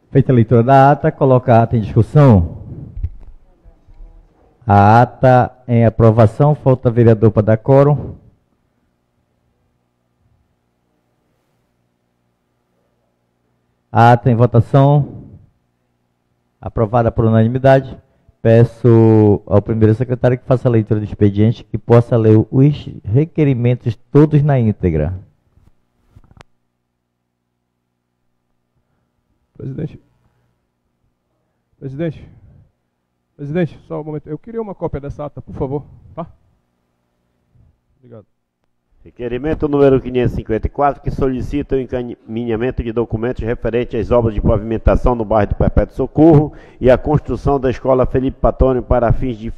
Feita a leitura da ata, coloca a ata em discussão. A ata em aprovação, falta vereador para dar quórum. A ata em votação, aprovada por unanimidade. Peço ao primeiro secretário que faça a leitura do expediente, que possa ler os requerimentos todos na íntegra. Presidente, só um momento. Eu queria uma cópia dessa ata, por favor, tá? Obrigado. Requerimento número 554, que solicita o encaminhamento de documentos referentes às obras de pavimentação no bairro do Perpétuo Socorro e a construção da escola Felipe Patônio para fins de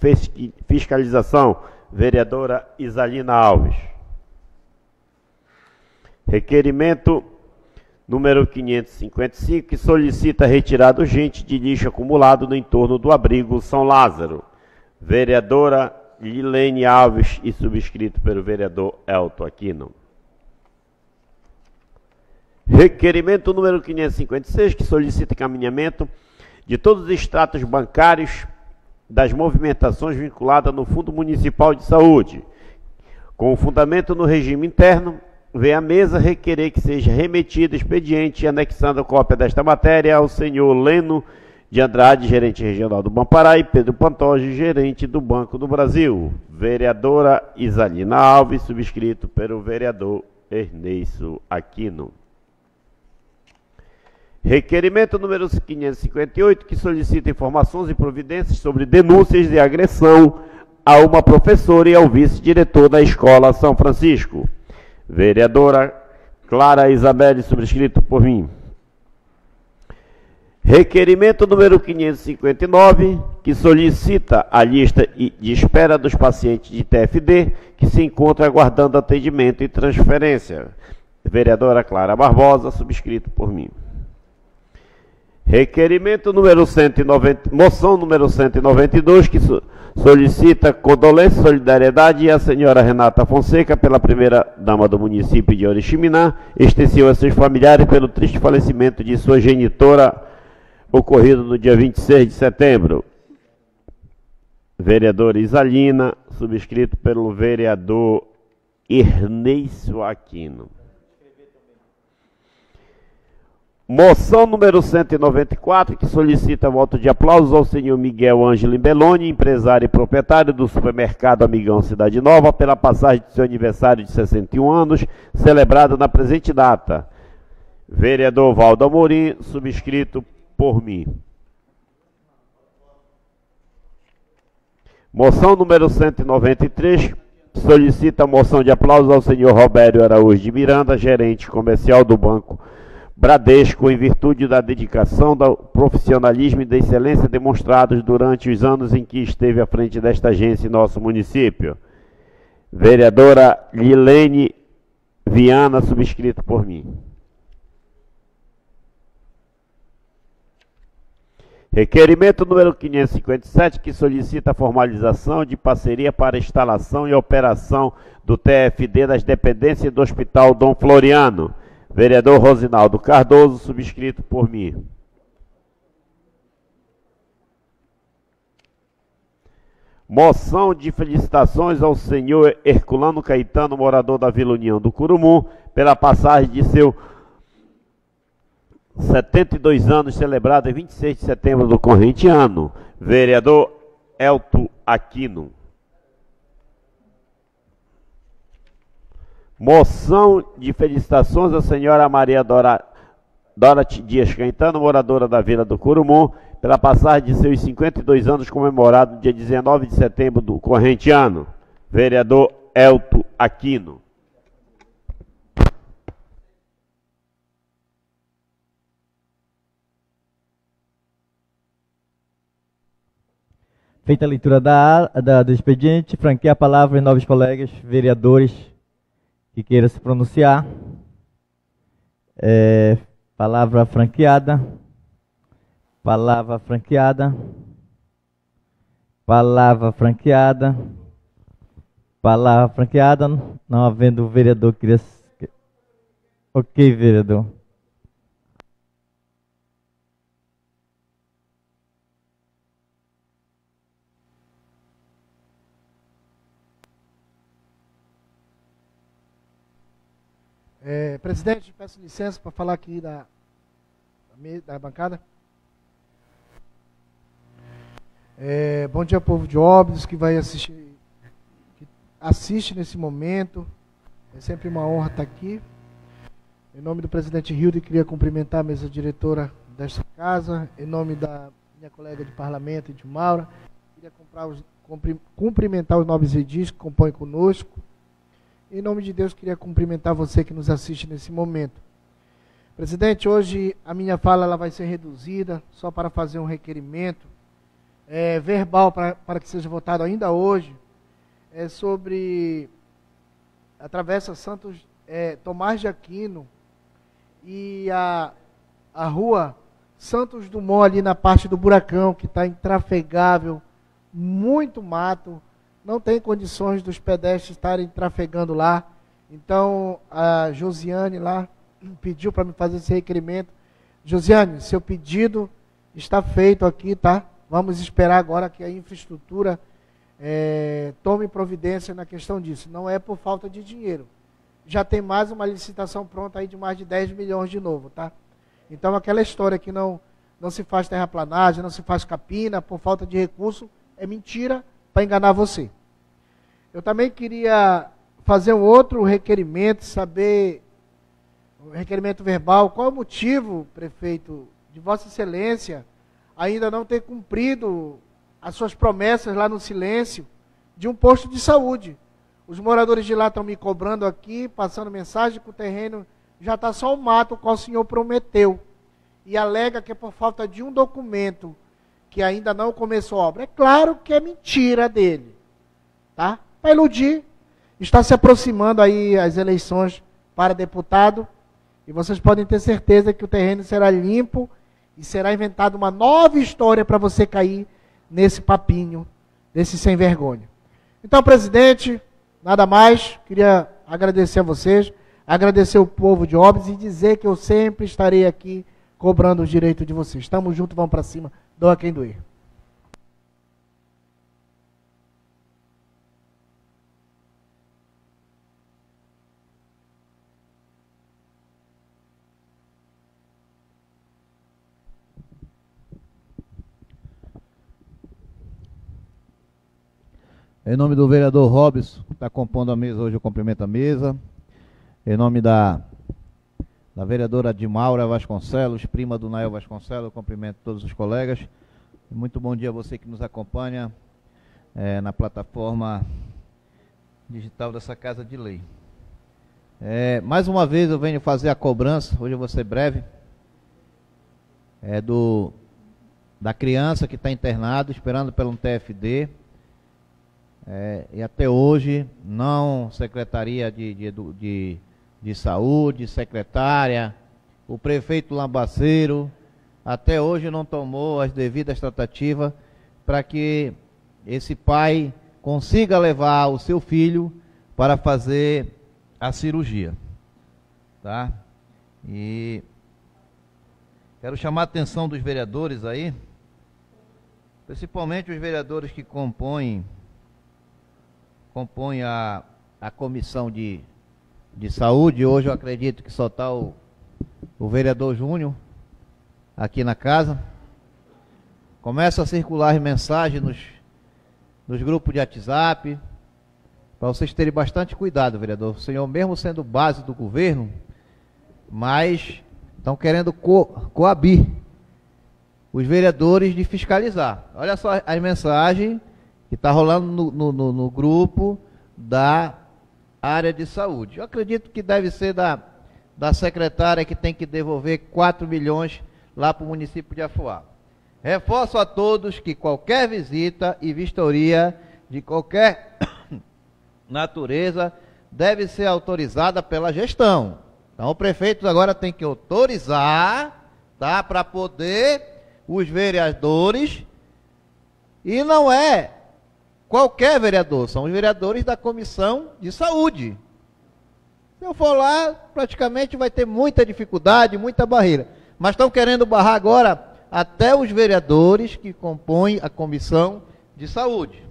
fiscalização. Vereadora Isalina Alves. Requerimento número 555, que solicita a retirada urgente de lixo acumulado no entorno do abrigo São Lázaro. Vereadora Lilene Alves e subscrito pelo vereador Elton Aquino. Requerimento número 556, que solicita encaminhamento de todos os extratos bancários das movimentações vinculadas no Fundo Municipal de Saúde. Com fundamento no regime interno, vem à mesa requerer que seja remetido expediente, anexando a cópia desta matéria ao senhor Leno de Andrade, gerente regional do Bampará, e Pedro Pantoja, gerente do Banco do Brasil. Vereadora Isalina Alves, subscrito pelo vereador Ernesto Aquino. Requerimento número 558, que solicita informações e providências sobre denúncias de agressão a uma professora e ao vice-diretor da Escola São Francisco. Vereadora Clara Isabelle, subscrito por mim. Requerimento número 559, que solicita a lista de espera dos pacientes de TFD que se encontram aguardando atendimento e transferência. Vereadora Clara Barbosa, subscrito por mim. Requerimento número 190, moção número 192, que solicita condolência e solidariedade à senhora Renata Fonseca, pela primeira-dama do município de Oriximiná, extensivo a seus familiares pelo triste falecimento de sua genitora, ocorrido no dia 26 de setembro. Vereadora Isalina, subscrito pelo vereador Ernesto Aquino. Moção número 194, que solicita voto de aplausos ao senhor Miguel Ângelo Imbeloni, empresário e proprietário do supermercado Amigão Cidade Nova, pela passagem de seu aniversário de 61 anos, celebrado na presente data. Vereador Valdo Amorim, subscrito por mim. Moção número 193, solicita moção de aplausos ao senhor Robério Araújo de Miranda, gerente comercial do Banco Bradesco, em virtude da dedicação, do profissionalismo e da excelência demonstrados durante os anos em que esteve à frente desta agência em nosso município. Vereadora Lilene Viana, subscrito por mim. Requerimento número 557, que solicita a formalização de parceria para instalação e operação do TFD das dependências do Hospital Dom Floriano. Vereador Rosinaldo Cardoso, subscrito por mim. Moção de felicitações ao senhor Herculano Caetano, morador da Vila União do Curumu, pela passagem de seu 72 anos, celebrado em 26 de setembro do corrente ano. Vereador Elto Aquino. Moção de felicitações à senhora Maria Dorothy Dias Caetano, moradora da Vila do Curumu, pela passagem de seus 52 anos, comemorado no dia 19 de setembro do corrente ano. Vereador Elto Aquino. Feita a leitura do expediente, franqueia a palavra em novos colegas vereadores que queiram se pronunciar. Palavra franqueada. Palavra franqueada. Palavra franqueada. Palavra franqueada. Não havendo vereador que queria... Ok, vereador. Presidente, peço licença para falar aqui da bancada. Bom dia, povo de Óbidos, que vai assistir, que assiste nesse momento. É sempre uma honra estar aqui. Em nome do presidente Hilde, queria cumprimentar a mesa diretora desta casa. Em nome da minha colega de parlamento, Edmaura, queria cumprimentar os nobres edis que compõem conosco. Em nome de Deus, queria cumprimentar você que nos assiste nesse momento. Presidente, hoje a minha fala ela vai ser reduzida, só para fazer um requerimento verbal para que seja votado ainda hoje, sobre a Travessa Santos Tomás de Aquino e a rua Santos Dumont, ali na parte do Buracão, que está intrafegável, muito mato. Não tem condições dos pedestres estarem trafegando lá. Então, a Josiane lá pediu para me fazer esse requerimento. Josiane, seu pedido está feito aqui, tá? Vamos esperar agora que a infraestrutura tome providência na questão disso. Não é por falta de dinheiro. Já tem mais uma licitação pronta aí de mais de 10 milhões de novo, tá? Então, aquela história que não se faz terraplanagem, não se faz capina por falta de recurso, é mentira para enganar você. Eu também queria fazer um outro requerimento, saber, um requerimento verbal, qual é o motivo, prefeito, de Vossa Excelência ainda não ter cumprido as suas promessas lá no silêncio de um posto de saúde. Os moradores de lá estão me cobrando aqui, passando mensagem que o terreno já está só o mato, o qual o senhor prometeu, e alega que é por falta de um documento que ainda não começou a obra. É claro que é mentira dele, tá? Para iludir. Está se aproximando aí as eleições para deputado, e vocês podem ter certeza que o terreno será limpo e será inventada uma nova história para você cair nesse papinho, desse sem vergonha. Então, presidente, nada mais, queria agradecer a vocês, agradecer o povo de Óbidos e dizer que eu sempre estarei aqui cobrando os direitos de vocês. Estamos juntos, vamos para cima, doa quem doer. Em nome do vereador Robson, que está compondo a mesa hoje, eu cumprimento a mesa. Em nome da vereadora Dimaura Vasconcelos, prima do Nael Vasconcelos, eu cumprimento todos os colegas. Muito bom dia a você que nos acompanha na plataforma digital dessa Casa de Lei. Mais uma vez eu venho fazer a cobrança, hoje eu vou ser breve, da criança que está internada, esperando pelo TFD. E até hoje, não Secretaria de Saúde, secretária, o prefeito Lambaceiro, até hoje não tomou as devidas tratativas para que esse pai consiga levar o seu filho para fazer a cirurgia. Tá? E quero chamar a atenção dos vereadores aí, principalmente os vereadores que compõem a comissão de saúde. Hoje eu acredito que só está o vereador Júnior aqui na casa. Começa a circular mensagens nos grupos de WhatsApp, para vocês terem bastante cuidado, vereador. O senhor, mesmo sendo base do governo, mas estão querendo coabir os vereadores de fiscalizar. Olha só as mensagens que está rolando no grupo da área de saúde. Eu acredito que deve ser da secretária que tem que devolver 4 milhões lá para o município de Afuá. Reforço a todos que qualquer visita e vistoria de qualquer natureza deve ser autorizada pela gestão. Então o prefeito agora tem que autorizar, tá, para poder os vereadores, e não é qualquer vereador, são os vereadores da comissão de saúde. Se eu for lá, praticamente vai ter muita dificuldade, muita barreira. Mas estão querendo barrar agora até os vereadores que compõem a comissão de saúde.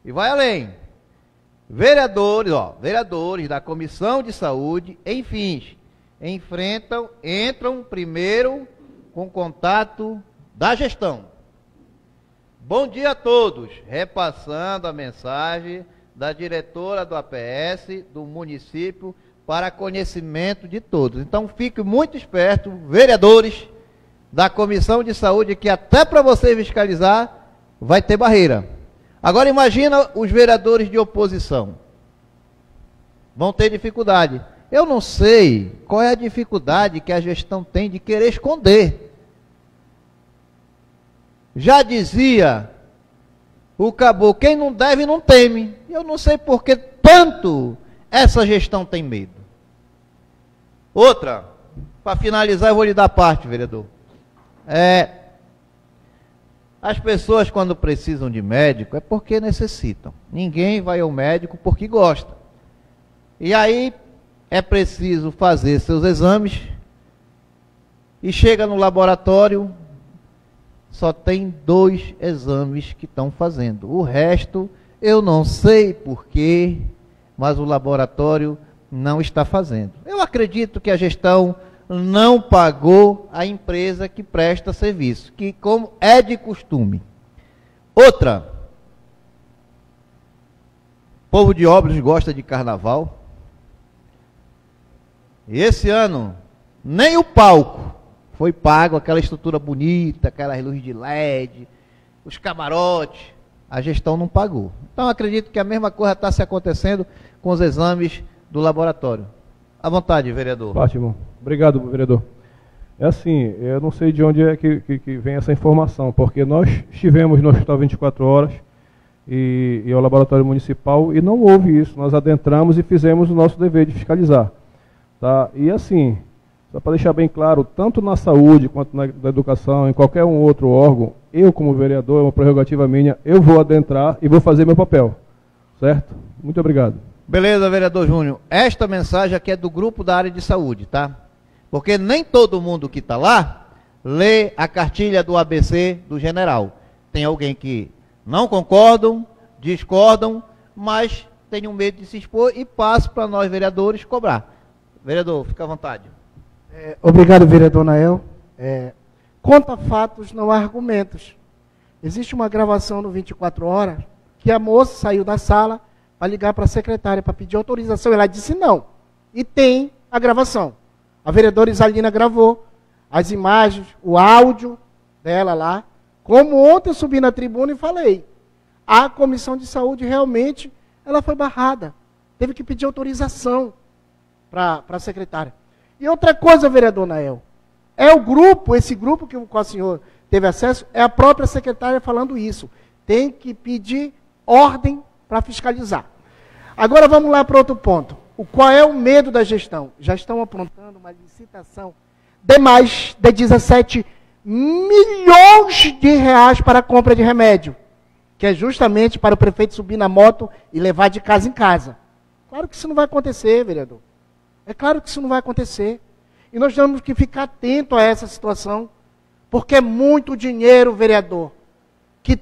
E vai além. Vereadores da comissão de saúde, enfim, entram primeiro com contato da gestão. Bom dia a todos, repassando a mensagem da diretora do APS do município para conhecimento de todos. Então fique muito esperto, vereadores da Comissão de Saúde, que até para você fiscalizar vai ter barreira. Agora imagina os vereadores de oposição. Vão ter dificuldade. Eu não sei qual é a dificuldade que a gestão tem de querer esconder. Já dizia o caboclo, quem não deve não teme. Eu não sei por que tanto essa gestão tem medo. Outra, para finalizar eu vou lhe dar parte, vereador. As pessoas quando precisam de médico é porque necessitam. Ninguém vai ao médico porque gosta. E aí é preciso fazer seus exames e chega no laboratório, só tem 2 exames que estão fazendo. O resto, eu não sei porquê, mas o laboratório não está fazendo. Eu acredito que a gestão não pagou a empresa que presta serviço, que como é de costume. Outra, o povo de Óbidos gosta de carnaval. E esse ano, nem o palco foi pago, aquela estrutura bonita, aquelas luzes de LED, os camarotes, a gestão não pagou. Então acredito que a mesma coisa está se acontecendo com os exames do laboratório. À vontade, vereador. Fátima, obrigado, vereador. É assim, eu não sei de onde é que vem essa informação, porque nós estivemos no Hospital 24 Horas e ao Laboratório Municipal e não houve isso. Nós adentramos e fizemos o nosso dever de fiscalizar. Tá? E assim, Só para deixar bem claro, tanto na saúde quanto na educação, em qualquer um outro órgão, eu como vereador, é uma prerrogativa minha, eu vou adentrar e vou fazer meu papel. Certo? Muito obrigado. Beleza, vereador Júnior. Esta mensagem aqui é do grupo da área de saúde, tá? Porque nem todo mundo que está lá lê a cartilha do ABC do general. Tem alguém que não concordam, discordam, mas tem um medo de se expor e passa para nós vereadores cobrar. Vereador, fica à vontade. Obrigado, vereador Nael. Conta fatos, não há argumentos. Existe uma gravação no 24 horas que a moça saiu da sala para ligar para a secretária para pedir autorização. Ela disse não. E tem a gravação. A vereadora Isalina gravou as imagens, o áudio dela lá. Como ontem eu subi na tribuna e falei, a comissão de saúde realmente ela foi barrada. Teve que pedir autorização para a secretária. E outra coisa, vereador Nael, é o grupo, esse grupo que o senhor teve acesso, é a própria secretária falando isso. Tem que pedir ordem para fiscalizar. Agora vamos lá para outro ponto. Qual é o medo da gestão? Já estão aprontando uma licitação de mais de 17 milhões de reais para a compra de remédio, que é justamente para o prefeito subir na moto e levar de casa em casa. Claro que isso não vai acontecer, vereador. É claro que isso não vai acontecer. E nós temos que ficar atento a essa situação, porque é muito dinheiro, vereador, que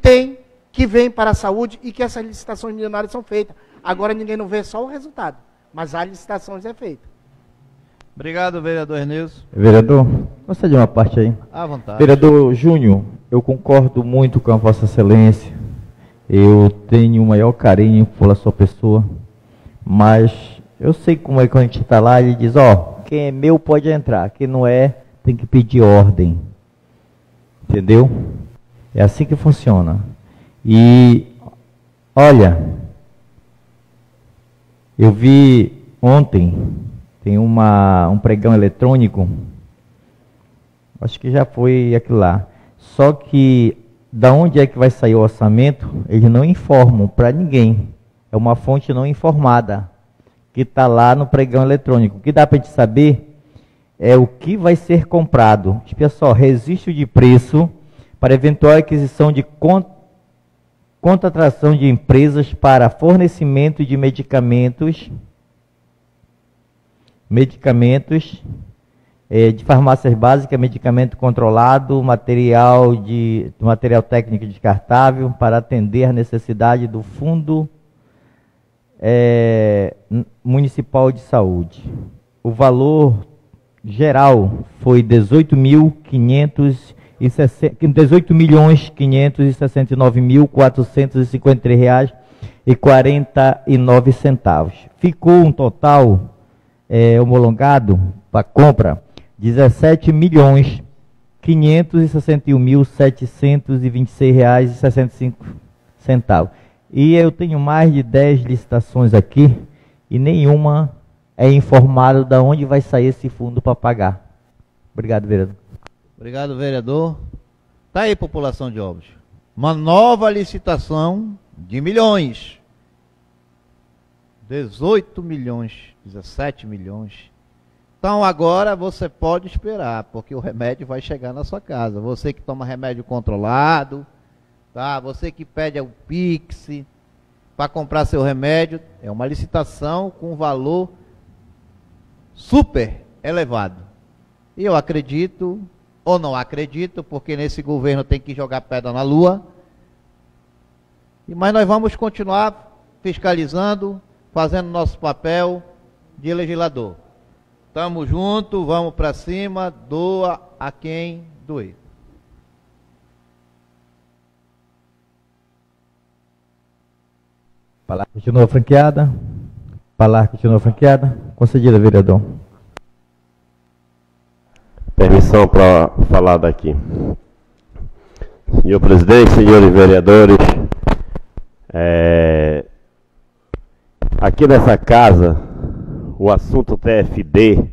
vem para a saúde e que essas licitações milionárias são feitas. Agora ninguém não vê só o resultado, mas as licitações é feita. Obrigado, vereador Nilson. Vereador, gostaria de uma parte aí. À vontade. Vereador Júnior, eu concordo muito com a Vossa Excelência. Eu tenho o maior carinho pela sua pessoa, mas eu sei como é que a gente está lá e ele diz, quem é meu pode entrar, quem não é, tem que pedir ordem. Entendeu? É assim que funciona. E, olha, eu vi ontem, tem um pregão eletrônico, acho que já foi aquilo lá. Só que, da onde é que vai sair o orçamento, eles não informam para ninguém. É uma fonte não informada, que está lá no pregão eletrônico. O que dá para a gente saber é o que vai ser comprado. Pessoal, registro de preço para eventual aquisição de contratação de empresas para fornecimento de medicamentos de farmácias básicas, medicamento controlado, material técnico descartável para atender a necessidade do Fundo Municipal de Saúde. O valor geral foi 18.569.453,49. Ficou um total homologado para compra 17.561.726,65. E eu tenho mais de 10 licitações aqui e nenhuma é informada de onde vai sair esse fundo para pagar. Obrigado, vereador. Obrigado, vereador. Está aí, população de Óbidos. Uma nova licitação de milhões. 18 milhões, 17 milhões. Então agora você pode esperar, porque o remédio vai chegar na sua casa. Você que toma remédio controlado, tá? Você que pede o Pix para comprar seu remédio, é uma licitação com valor super elevado. E eu acredito, ou não acredito, porque nesse governo tem que jogar pedra na lua. Mas nós vamos continuar fiscalizando, fazendo nosso papel de legislador. Tamo junto, vamos para cima, doa a quem doer. Palavra continua franqueada. Palavra continua franqueada. Concedida, vereador. Permissão para falar daqui. Senhor presidente, senhores vereadores, aqui nessa casa, o assunto TFD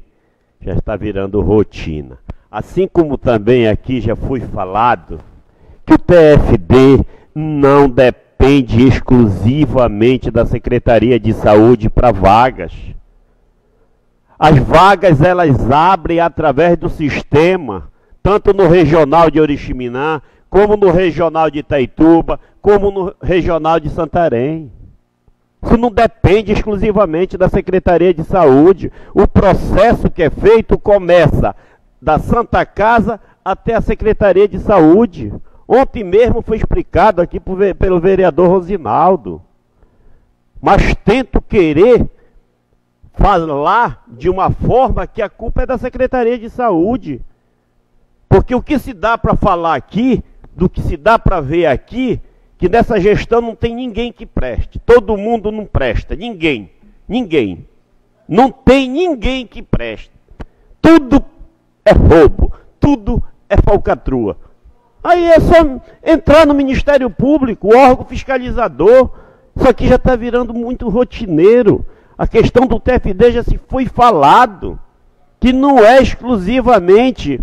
já está virando rotina. Assim como também aqui já foi falado que o TFD não depende exclusivamente da Secretaria de Saúde para vagas. As vagas elas abrem através do sistema, tanto no regional de Oriximiná, como no regional de Itaituba, como no regional de Santarém. Isso não depende exclusivamente da Secretaria de Saúde. O processo que é feito começa da Santa Casa até a Secretaria de Saúde. Ontem mesmo foi explicado aqui pelo vereador Rosinaldo. Mas tento querer falar de uma forma que a culpa é da Secretaria de Saúde. Porque o que se dá para falar aqui, do que se dá para ver aqui, que nessa gestão não tem ninguém que preste. Todo mundo não presta, ninguém. Ninguém. Não tem ninguém que preste. Tudo é roubo, tudo é falcatrua. Aí é só entrar no Ministério Público, o órgão fiscalizador. Isso aqui já está virando muito rotineiro. A questão do TFD já se foi falado, que não é exclusivamente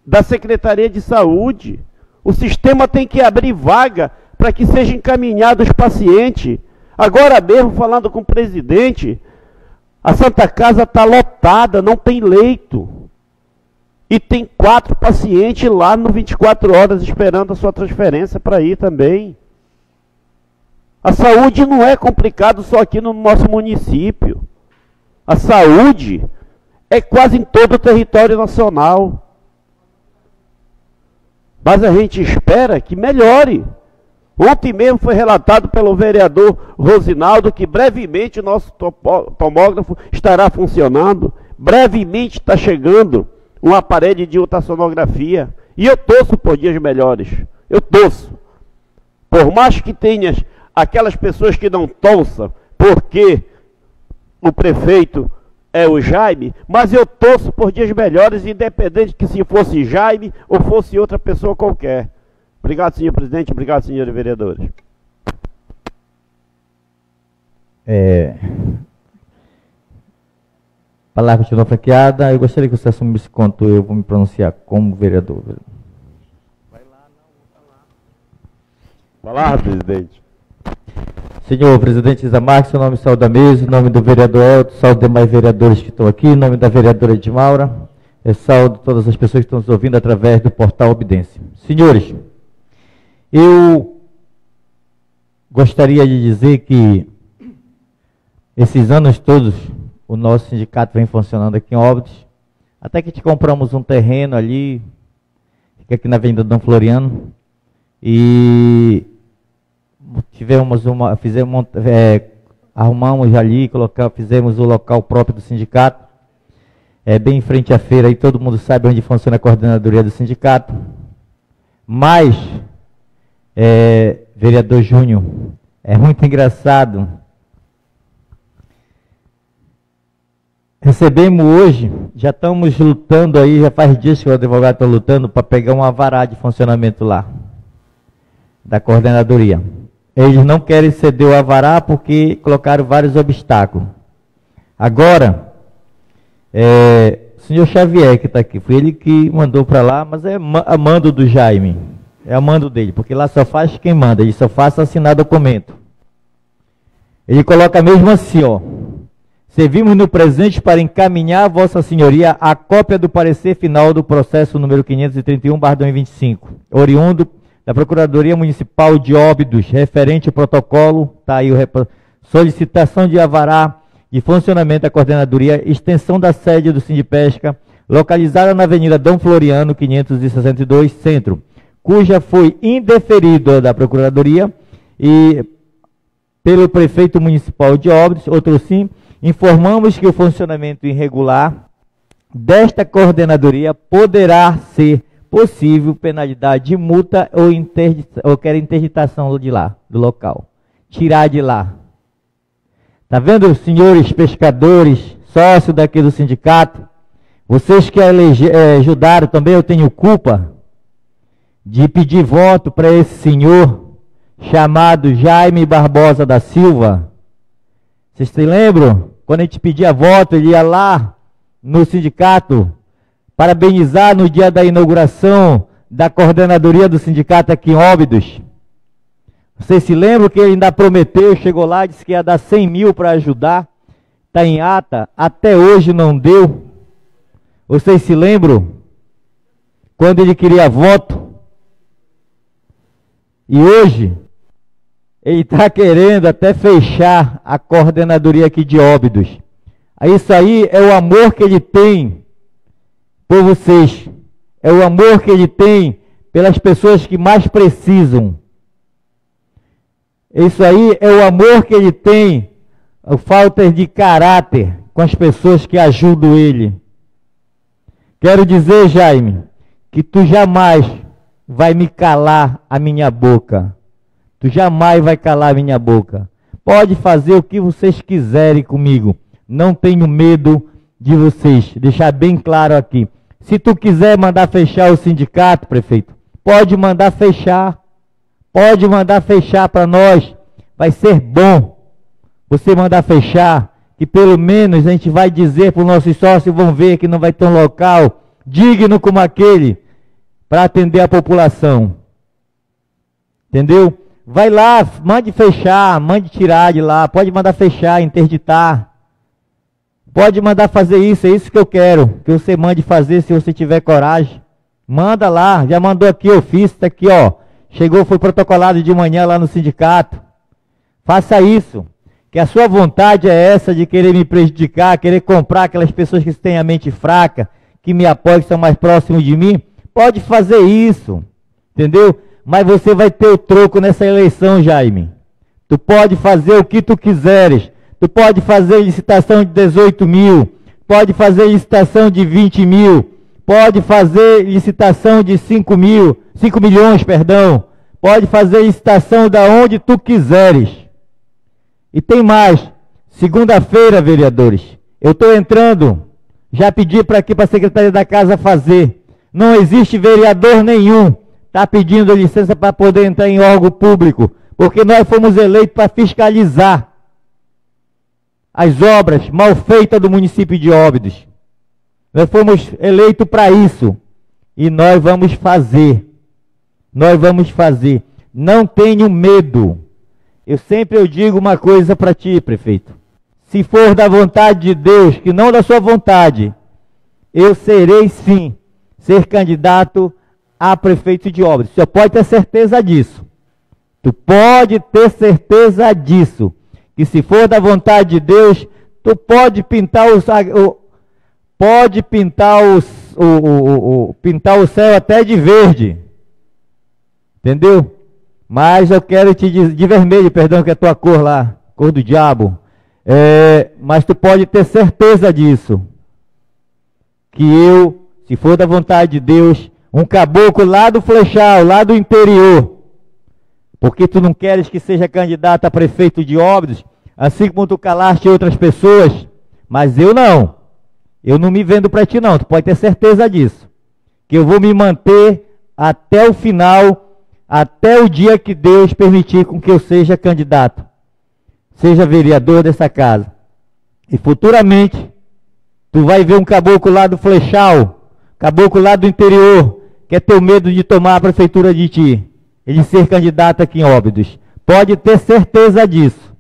da Secretaria de Saúde. O sistema tem que abrir vaga para que sejam encaminhados os pacientes. Agora mesmo, falando com o presidente, a Santa Casa está lotada, não tem leito. E tem 4 pacientes lá no 24 horas esperando a sua transferência para ir também. A saúde não é complicado só aqui no nosso município. A saúde é quase em todo o território nacional. Mas a gente espera que melhore. Ontem mesmo foi relatado pelo vereador Rosinaldo que brevemente o nosso tomógrafo estará funcionando. Brevemente está chegando um aparelho de ultrassonografia. E eu torço por dias melhores. Eu torço. Por mais que tenha aquelas pessoas que não torçam, porque o prefeito é o Jaime, mas eu torço por dias melhores, independente que se fosse Jaime ou fosse outra pessoa qualquer. Obrigado, senhor presidente. Obrigado, senhores vereadores. Palavra continua franqueada. Eu gostaria que você assumisse quanto eu vou me pronunciar como vereador. Vai lá, não. Vai lá, presidente. Senhor presidente Isa Marques, em nome saúde da mesa, em nome do vereador Elton, saúde demais vereadores que estão aqui, em nome da vereadora Edmaura, saúde todas as pessoas que estão nos ouvindo através do portal Obidência. Senhores, eu gostaria de dizer que esses anos todos o nosso sindicato vem funcionando aqui em Óbidos, até que compramos um terreno ali, fica aqui na Avenida Dom Floriano, e arrumamos ali, fizemos o local próprio do sindicato, bem em frente à feira, aí todo mundo sabe onde funciona a coordenadoria do sindicato. Mas, vereador Júnior, é muito engraçado. Recebemos hoje, já estamos lutando aí, já faz dias que o advogado está lutando para pegar um alvará de funcionamento lá, da coordenadoria. Eles não querem ceder o alvará porque colocaram vários obstáculos. Agora, o senhor Xavier que está aqui, foi ele que mandou para lá, mas é a mando do Jaime, é a mando dele, porque lá só faz quem manda, ele só faz assinar documento. Ele coloca mesmo assim, ó: servimos no presente para encaminhar a vossa senhoria a cópia do parecer final do processo número 531/2025, oriundo da Procuradoria Municipal de Óbidos, referente ao protocolo, está aí solicitação de alvará de funcionamento da coordenadoria, extensão da sede do Sindipesca, localizada na Avenida Dom Floriano, 562, Centro, cuja foi indeferida da Procuradoria e pelo Prefeito Municipal de Óbidos, outro sim, informamos que o funcionamento irregular desta coordenadoria poderá ser possível penalidade de multa ou quer interditação de lá, do local. Tirar de lá. Tá vendo, senhores pescadores, sócios daqui do sindicato? Vocês que ajudaram também, eu tenho culpa de pedir voto para esse senhor chamado Jaime Barbosa da Silva. Vocês se lembram? Quando a gente pedia voto, ele ia lá no sindicato parabenizar no dia da inauguração da coordenadoria do sindicato aqui em Óbidos. Vocês se lembram que ele ainda prometeu, chegou lá, disse que ia dar 100 mil para ajudar. está em ata, até hoje não deu. Vocês se lembram? Quando ele queria voto. E hoje, ele está querendo até fechar a coordenadoria aqui de Óbidos. Isso aí é o amor que ele tem por vocês. É o amor que ele tem pelas pessoas que mais precisam. Isso aí é o amor que ele tem, a falta de caráter com as pessoas que ajudam ele. Quero dizer, Jaime, que tu jamais vai me calar a minha boca. Tu jamais vai calar a minha boca. Pode fazer o que vocês quiserem comigo. Não tenho medo de vocês. Deixar bem claro aqui. Se tu quiser mandar fechar o sindicato, prefeito, pode mandar fechar. Pode mandar fechar para nós. Vai ser bom você mandar fechar, que pelo menos a gente vai dizer para os nossos sócios, vão ver que não vai ter um local digno como aquele para atender a população. Entendeu? Vai lá, mande fechar, mande tirar de lá, pode mandar fechar, interditar. Pode mandar fazer isso, é isso que eu quero, que você mande fazer se você tiver coragem. Manda lá, já mandou aqui, eu fiz, está aqui, ó. Chegou, foi protocolado de manhã lá no sindicato. Faça isso, que a sua vontade é essa de querer me prejudicar, querer comprar aquelas pessoas que têm a mente fraca, que me apoiam, que são mais próximos de mim. Pode fazer isso, entendeu? Mas você vai ter o troco nessa eleição, Jaime. Tu pode fazer o que tu quiseres. Tu pode fazer licitação de 18 mil, pode fazer licitação de 20 mil, pode fazer licitação de 5 milhões, pode fazer licitação da onde tu quiseres. E tem mais, segunda-feira, vereadores, eu estou entrando, já pedi para aqui para a Secretaria da Casa fazer, não existe vereador nenhum está pedindo licença para poder entrar em órgão público, porque nós fomos eleitos para fiscalizar as obras mal feitas do município de Óbidos. Nós fomos eleitos para isso. E nós vamos fazer. Nós vamos fazer. Não tenho medo. Eu digo uma coisa para ti, prefeito. Se for da vontade de Deus, que não da sua vontade, eu serei sim, ser candidato a prefeito de Óbidos. Você pode ter certeza disso. Tu pode ter certeza disso. Que se for da vontade de Deus, tu pode pintar pintar o céu até de verde. Entendeu? Mas eu quero te dizer, de vermelho, perdão, que é a tua cor lá, cor do diabo. Mas tu pode ter certeza disso. Que eu, se for da vontade de Deus, um caboclo lá do Flechal, lá do interior, porque tu não queres que seja candidato a prefeito de Óbidos, assim como tu calaste outras pessoas, mas eu não. Eu não me vendo para ti não, tu pode ter certeza disso. Que eu vou me manter até o final, até o dia que Deus permitir com que eu seja candidato, seja vereador dessa casa. E futuramente, tu vai ver um caboclo lá do Flechal, caboclo lá do interior, que é ter medo de tomar a prefeitura de ti. Ele ser candidato aqui em Óbidos. Pode ter certeza disso.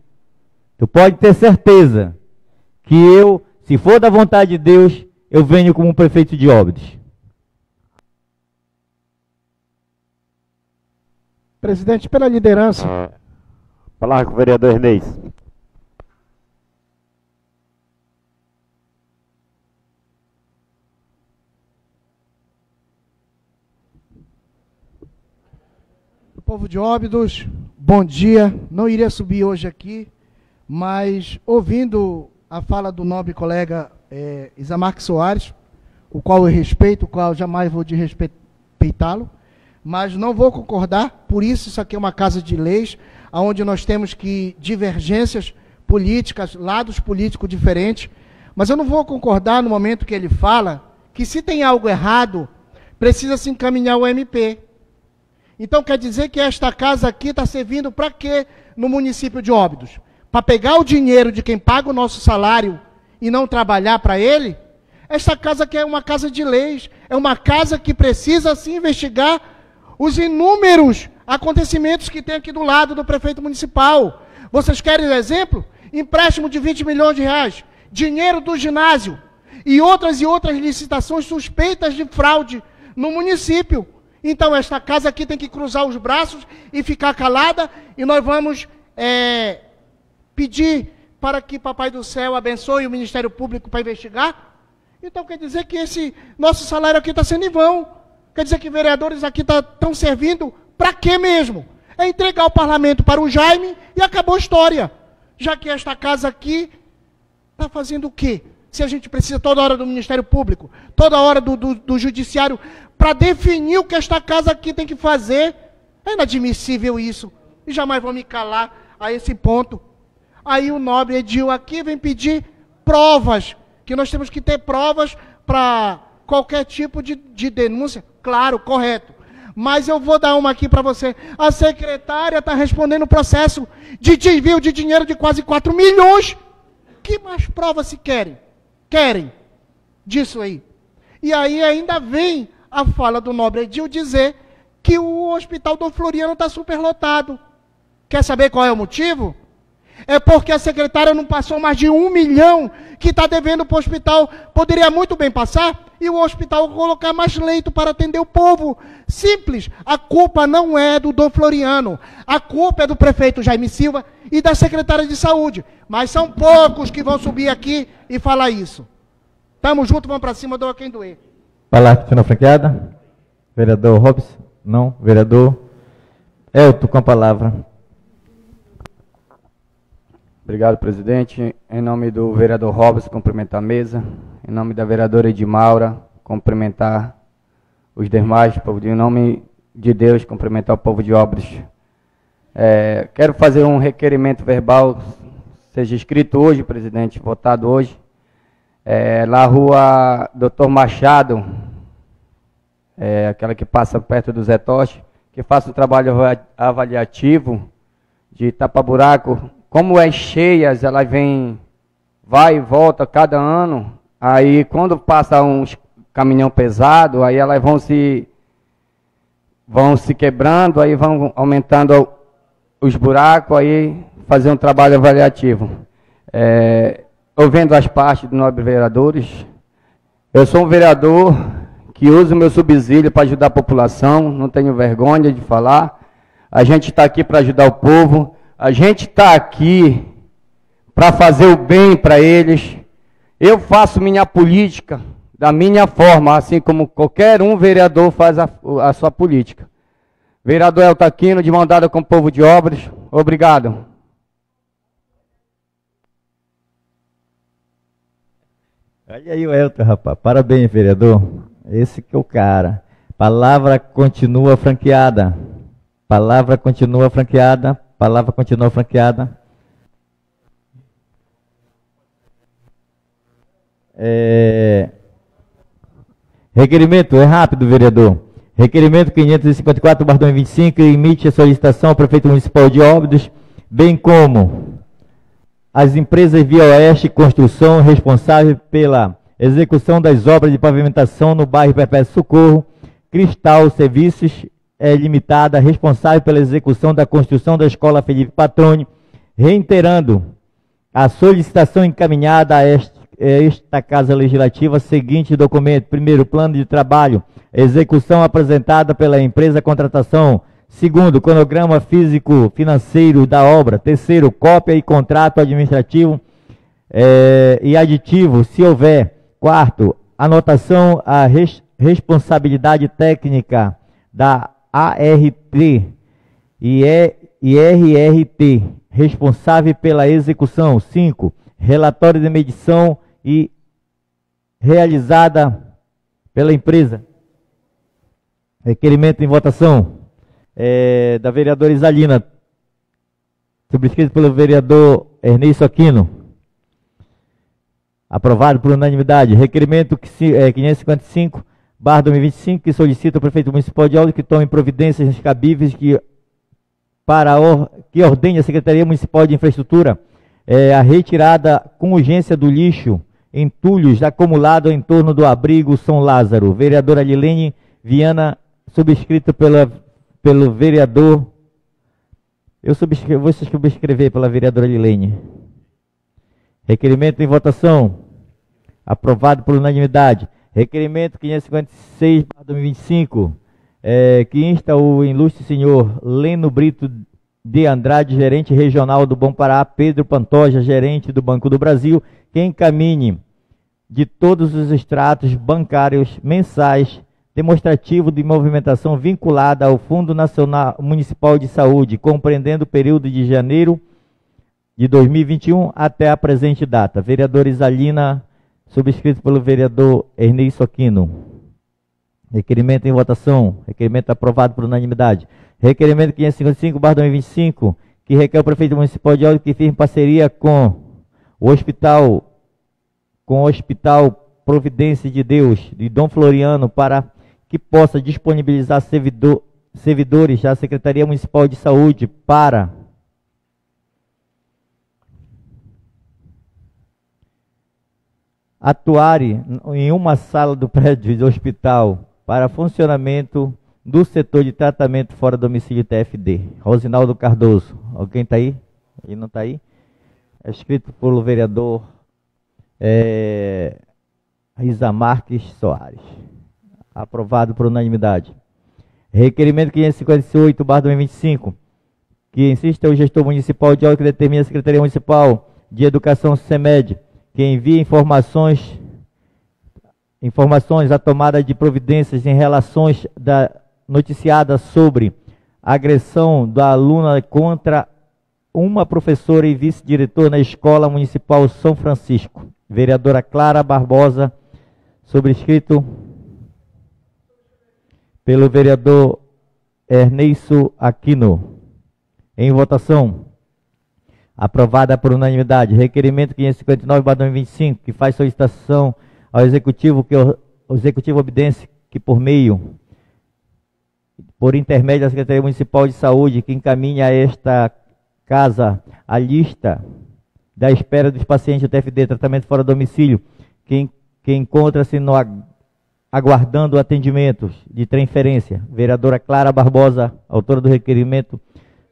Tu pode ter certeza que eu, se for da vontade de Deus, eu venho como prefeito de Óbidos. Presidente, pela liderança. Falar com o vereador Ernês. Povo de Óbidos, bom dia. Não iria subir hoje aqui, mas ouvindo a fala do nobre colega Isamar Soares, o qual eu respeito, o qual jamais vou desrespeitá-lo, mas não vou concordar, por isso aqui é uma casa de leis, onde nós temos que divergências políticas, lados políticos diferentes, mas eu não vou concordar no momento que ele fala que se tem algo errado, precisa se encaminhar o MP. Então quer dizer que esta casa aqui está servindo para quê no município de Óbidos? Para pegar o dinheiro de quem paga o nosso salário e não trabalhar para ele? Esta casa aqui é uma casa de leis, é uma casa que precisa sim investigar os inúmeros acontecimentos que tem aqui do lado do prefeito municipal. Vocês querem um exemplo? Empréstimo de 20 milhões de reais. dinheiro do ginásio e outras licitações suspeitas de fraude no município. Então esta casa aqui tem que cruzar os braços e ficar calada, e nós vamos pedir para que Papai do Céu abençoe o Ministério Público para investigar? Então quer dizer que esse nosso salário aqui está sendo em vão. Quer dizer que vereadores aqui estão servindo para quê mesmo? É entregar o parlamento para o Jaime e acabou a história. Já que esta casa aqui está fazendo o quê? Se a gente precisa toda hora do Ministério Público, toda hora do Judiciário, para definir o que esta casa aqui tem que fazer. É inadmissível isso. E jamais vou me calar a esse ponto. Aí o nobre Edil aqui vem pedir provas, que nós temos que ter provas para qualquer tipo de denúncia. Claro, correto. Mas eu vou dar uma aqui para você. A secretária está respondendo o processo de desvio de dinheiro de quase 4 milhões. Que mais provas se querem? Querem disso aí. E aí ainda vem a fala do nobre Edil dizer que o Hospital Dom Floriano está superlotado. Quer saber qual é o motivo? É porque a secretária não passou mais de 1 milhão que está devendo para o hospital. Poderia muito bem passar e o hospital colocar mais leito para atender o povo. Simples. A culpa não é do Dom Floriano. A culpa é do prefeito Jaime Silva e da secretária de saúde. Mas são poucos que vão subir aqui e falar isso. Tamo junto, vamos para cima, doa quem doer. Palavra continua franqueada. Vereador Robson? Não. Vereador Elton com a palavra. Obrigado, presidente. Em nome do vereador Robson, cumprimentar a mesa. Em nome da vereadora Edmaura, cumprimentar os demais, em nome de Deus, cumprimentar o povo de Óbidos. Quero fazer um requerimento verbal, seja escrito hoje, presidente, votado hoje. Na rua Dr. Machado, aquela que passa perto do Zé Toche, que faça o trabalho avaliativo de tapa-buraco. Como é cheias, ela vai e volta cada ano. Aí quando passa uns caminhão pesado, aí elas vão se quebrando, aí vão aumentando os buracos, aí fazer um trabalho avaliativo. Ouvindo as partes dos nobres vereadores, eu sou um vereador que usa o meu subsídio para ajudar a população, não tenho vergonha de falar. A gente está aqui para ajudar o povo. A gente está aqui para fazer o bem para eles. Eu faço minha política da minha forma, assim como qualquer um vereador faz a sua política. Vereador Elton Aquino, de mão dada com o povo de Óbidos. Obrigado. Olha aí o Elton, rapaz. Parabéns, vereador. Esse que é o cara. Palavra continua franqueada. Palavra continua franqueada. Palavra continua franqueada. Requerimento, é rápido, vereador. Requerimento 554/2025 emite a solicitação ao prefeito municipal de Óbidos, bem como as empresas Via Oeste Construção responsável pela execução das obras de pavimentação no bairro Perpétuo Socorro, Cristal Serviços Limitada, responsável pela execução da construção da Escola Felipe Patrone, reiterando a solicitação encaminhada a esta Casa Legislativa, seguinte documento: primeiro, plano de trabalho, execução apresentada pela empresa contratação; segundo, cronograma físico-financeiro da obra; terceiro, cópia e contrato administrativo e aditivo, se houver; quarto, anotação a responsabilidade técnica da ART e RRT, responsável pela execução; 5, relatório de medição e realizada pela empresa. Requerimento em votação da vereadora Isalina, subscrito pelo vereador Ernesto Aquino. Aprovado por unanimidade. Requerimento 555/2025, que solicita ao prefeito municipal de Óbidos que tome providências cabíveis que ordene a Secretaria Municipal de Infraestrutura a retirada com urgência do lixo entulhos acumulado em torno do abrigo São Lázaro. Vereadora Lilene Viana, subscrito pelo vereador. Vou subscrever pela vereadora Lilene. Requerimento em votação. Aprovado por unanimidade. Requerimento 556/2025, que insta o ilustre senhor Leno Brito de Andrade, gerente regional do Bom Pará, Pedro Pantoja, gerente do Banco do Brasil, que encaminhe de todos os extratos bancários mensais demonstrativo de movimentação vinculada ao Fundo Nacional Municipal de Saúde, compreendendo o período de janeiro de 2021 até a presente data. Vereadora Isalina, subscrito pelo vereador Ernesto Aquino. Requerimento em votação. Requerimento aprovado por unanimidade. Requerimento 555/2025, que requer o prefeito municipal de Óbidos que firme parceria com o Hospital Providência de Deus de Dom Floriano para que possa disponibilizar servidores da Secretaria Municipal de Saúde para atuarem em uma sala do prédio do hospital para funcionamento do setor de tratamento fora domicílio TFD. Rosinaldo Cardoso. Alguém está aí? Ele não está aí? É escrito pelo vereador Risa Marques Soares. Aprovado por unanimidade. Requerimento 558/2025, que insiste ao gestor municipal de Óbidos que determine a Secretaria Municipal de Educação SEMED, que envia informações à tomada de providências em relações noticiadas sobre agressão da aluna contra uma professora e vice-diretor na Escola Municipal São Francisco. Vereadora Clara Barbosa, subscrito pelo vereador Ernesto Aquino. Em votação. Aprovada por unanimidade. Requerimento 559/2025, que faz solicitação ao Executivo que o Executivo obedece que por intermédio da Secretaria Municipal de Saúde, que encaminha a esta casa a lista da espera dos pacientes do TFD, tratamento fora do domicílio, que encontra-se aguardando atendimentos de transferência. Vereadora Clara Barbosa, autora do requerimento,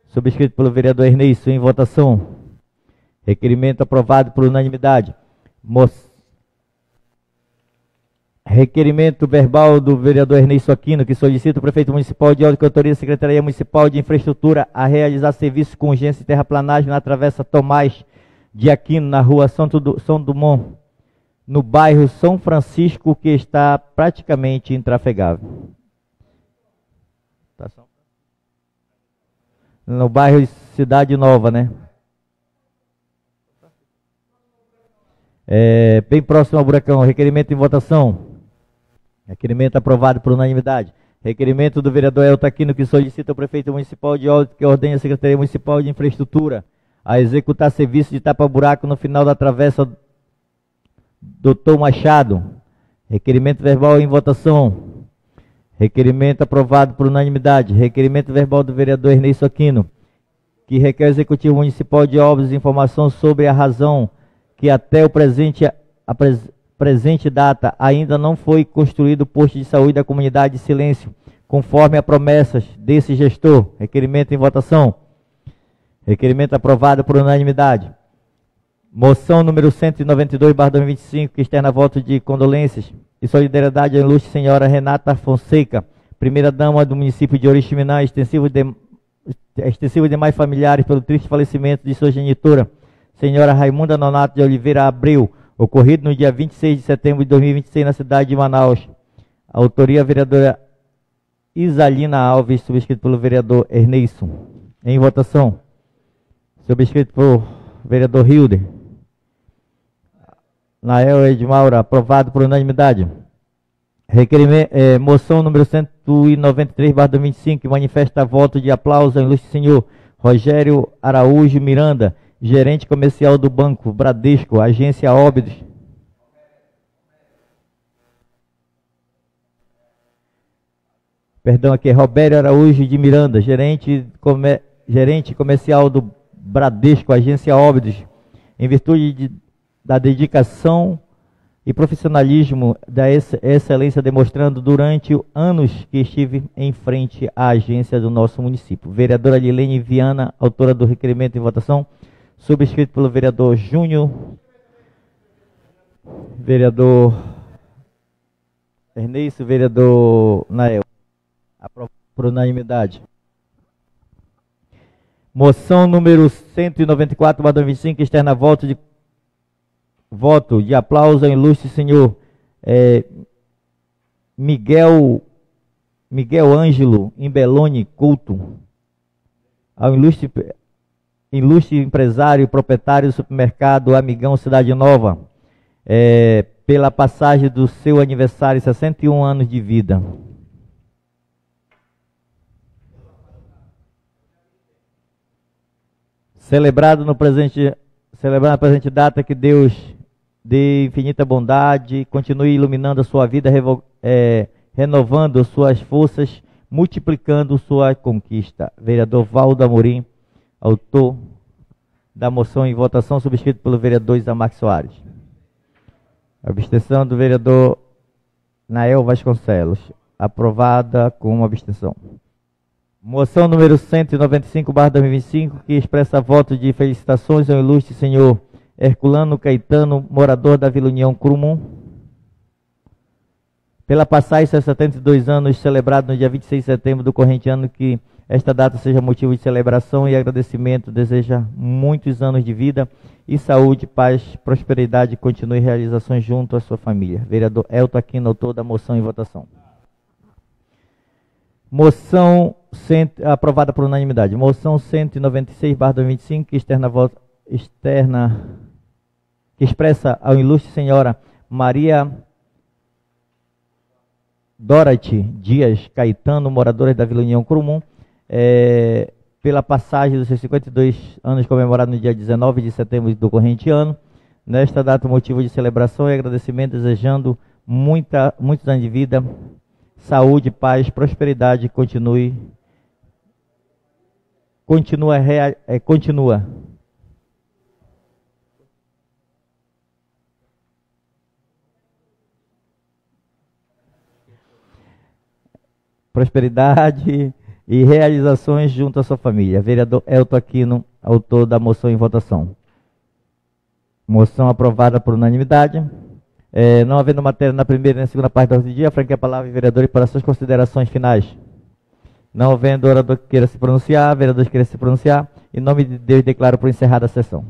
subscrito pelo vereador Ernesto. Em votação. Requerimento aprovado por unanimidade. Requerimento verbal do vereador Ernesto Aquino, que solicita o prefeito municipal de Óbidos que autoriza a Secretaria Municipal de Infraestrutura a realizar serviços com urgência e terraplanagem na Travessa Tomás de Aquino, na rua São Dumont, no bairro São Francisco, que está praticamente intrafegável. No bairro Cidade Nova, né? Bem próximo ao Buracão. Requerimento em votação. Requerimento aprovado por unanimidade. Requerimento do vereador Elton Aquino, que solicita ao prefeito municipal de Óbidos que ordene a Secretaria Municipal de Infraestrutura a executar serviço de tapa-buraco no final da travessa Doutor Machado. Requerimento verbal em votação. Requerimento aprovado por unanimidade. Requerimento verbal do vereador Ernesto Aquino, que requer ao Executivo Municipal de Óbidos informação sobre a razão que até o presente data ainda não foi construído o posto de saúde da comunidade de Silêncio, conforme as promessas desse gestor. Requerimento em votação. Requerimento aprovado por unanimidade. Moção número 192/2025, que externa voto de condolências e solidariedade à ilustre senhora Renata Fonseca, primeira-dama do município de Oriximiná, extensivo demais familiares pelo triste falecimento de sua genitora, senhora Raimunda Nonato de Oliveira Abreu, ocorrido no dia 26 de setembro de 2026 na cidade de Manaus. Autoria vereadora Isalina Alves, subscrito pelo vereador Ernesto. Em votação. Subscrito pelo vereador Hilder. Nael Edmaura, aprovado por unanimidade. Moção número 193/2025, que manifesta voto de aplauso ao ilustre senhor Rogério Araújo Miranda, gerente comercial do Banco Bradesco, agência Óbidos. Perdão, aqui é Robério Araújo de Miranda, gerente comercial do Bradesco, agência Óbidos, em virtude da dedicação e profissionalismo da excelência demonstrando durante anos que estive em frente à agência do nosso município. Vereadora Lilene Viana, autora do requerimento em votação, subscrito pelo vereador Júnior Vereador Ernesto, vereador Nael. Aprovado por unanimidade. Moção número 194/2025, externa voto de aplauso ao ilustre senhor Miguel Ângelo Imbeloni Couto, ao ilustre empresário e proprietário do supermercado Amigão Cidade Nova, pela passagem do seu aniversário, 61 anos de vida. Celebrado na presente data, que Deus dê infinita bondade, continue iluminando a sua vida, renovando suas forças, multiplicando sua conquista. Vereador Valdo Amorim, autor da moção em votação, subscrito pelo vereador Isamar Soares. Abstenção do vereador Nael Vasconcelos. Aprovada com uma abstenção. Moção número 195/2025, que expressa voto de felicitações ao ilustre senhor Herculano Caetano, morador da Vila União Crumum, pela passagem de 72 anos, celebrado no dia 26 de setembro do corrente ano, que esta data seja motivo de celebração e agradecimento. Deseja muitos anos de vida e saúde, paz, prosperidade e continue realizações junto à sua família. Vereador Elton Aquino, autor da moção em votação. Moção aprovada por unanimidade. Moção 196/2025, que que expressa ao ilustre senhora Maria Dorothy Dias Caetano, moradora da Vila União Crumum, pela passagem dos seus 52 anos, comemorado no dia 19 de setembro do corrente ano. Nesta data, motivo de celebração e agradecimento, desejando muitos anos de vida, saúde, paz, prosperidade, continua. Prosperidade e realizações junto à sua família. Vereador Elton Aquino, autor da moção em votação. Moção aprovada por unanimidade. Não havendo matéria na primeira e na segunda parte do ordem do dia, franqueia a palavra ao vereador para suas considerações finais. Não havendo orador que queira se pronunciar, vereador que queira se pronunciar, em nome de Deus declaro por encerrada a sessão.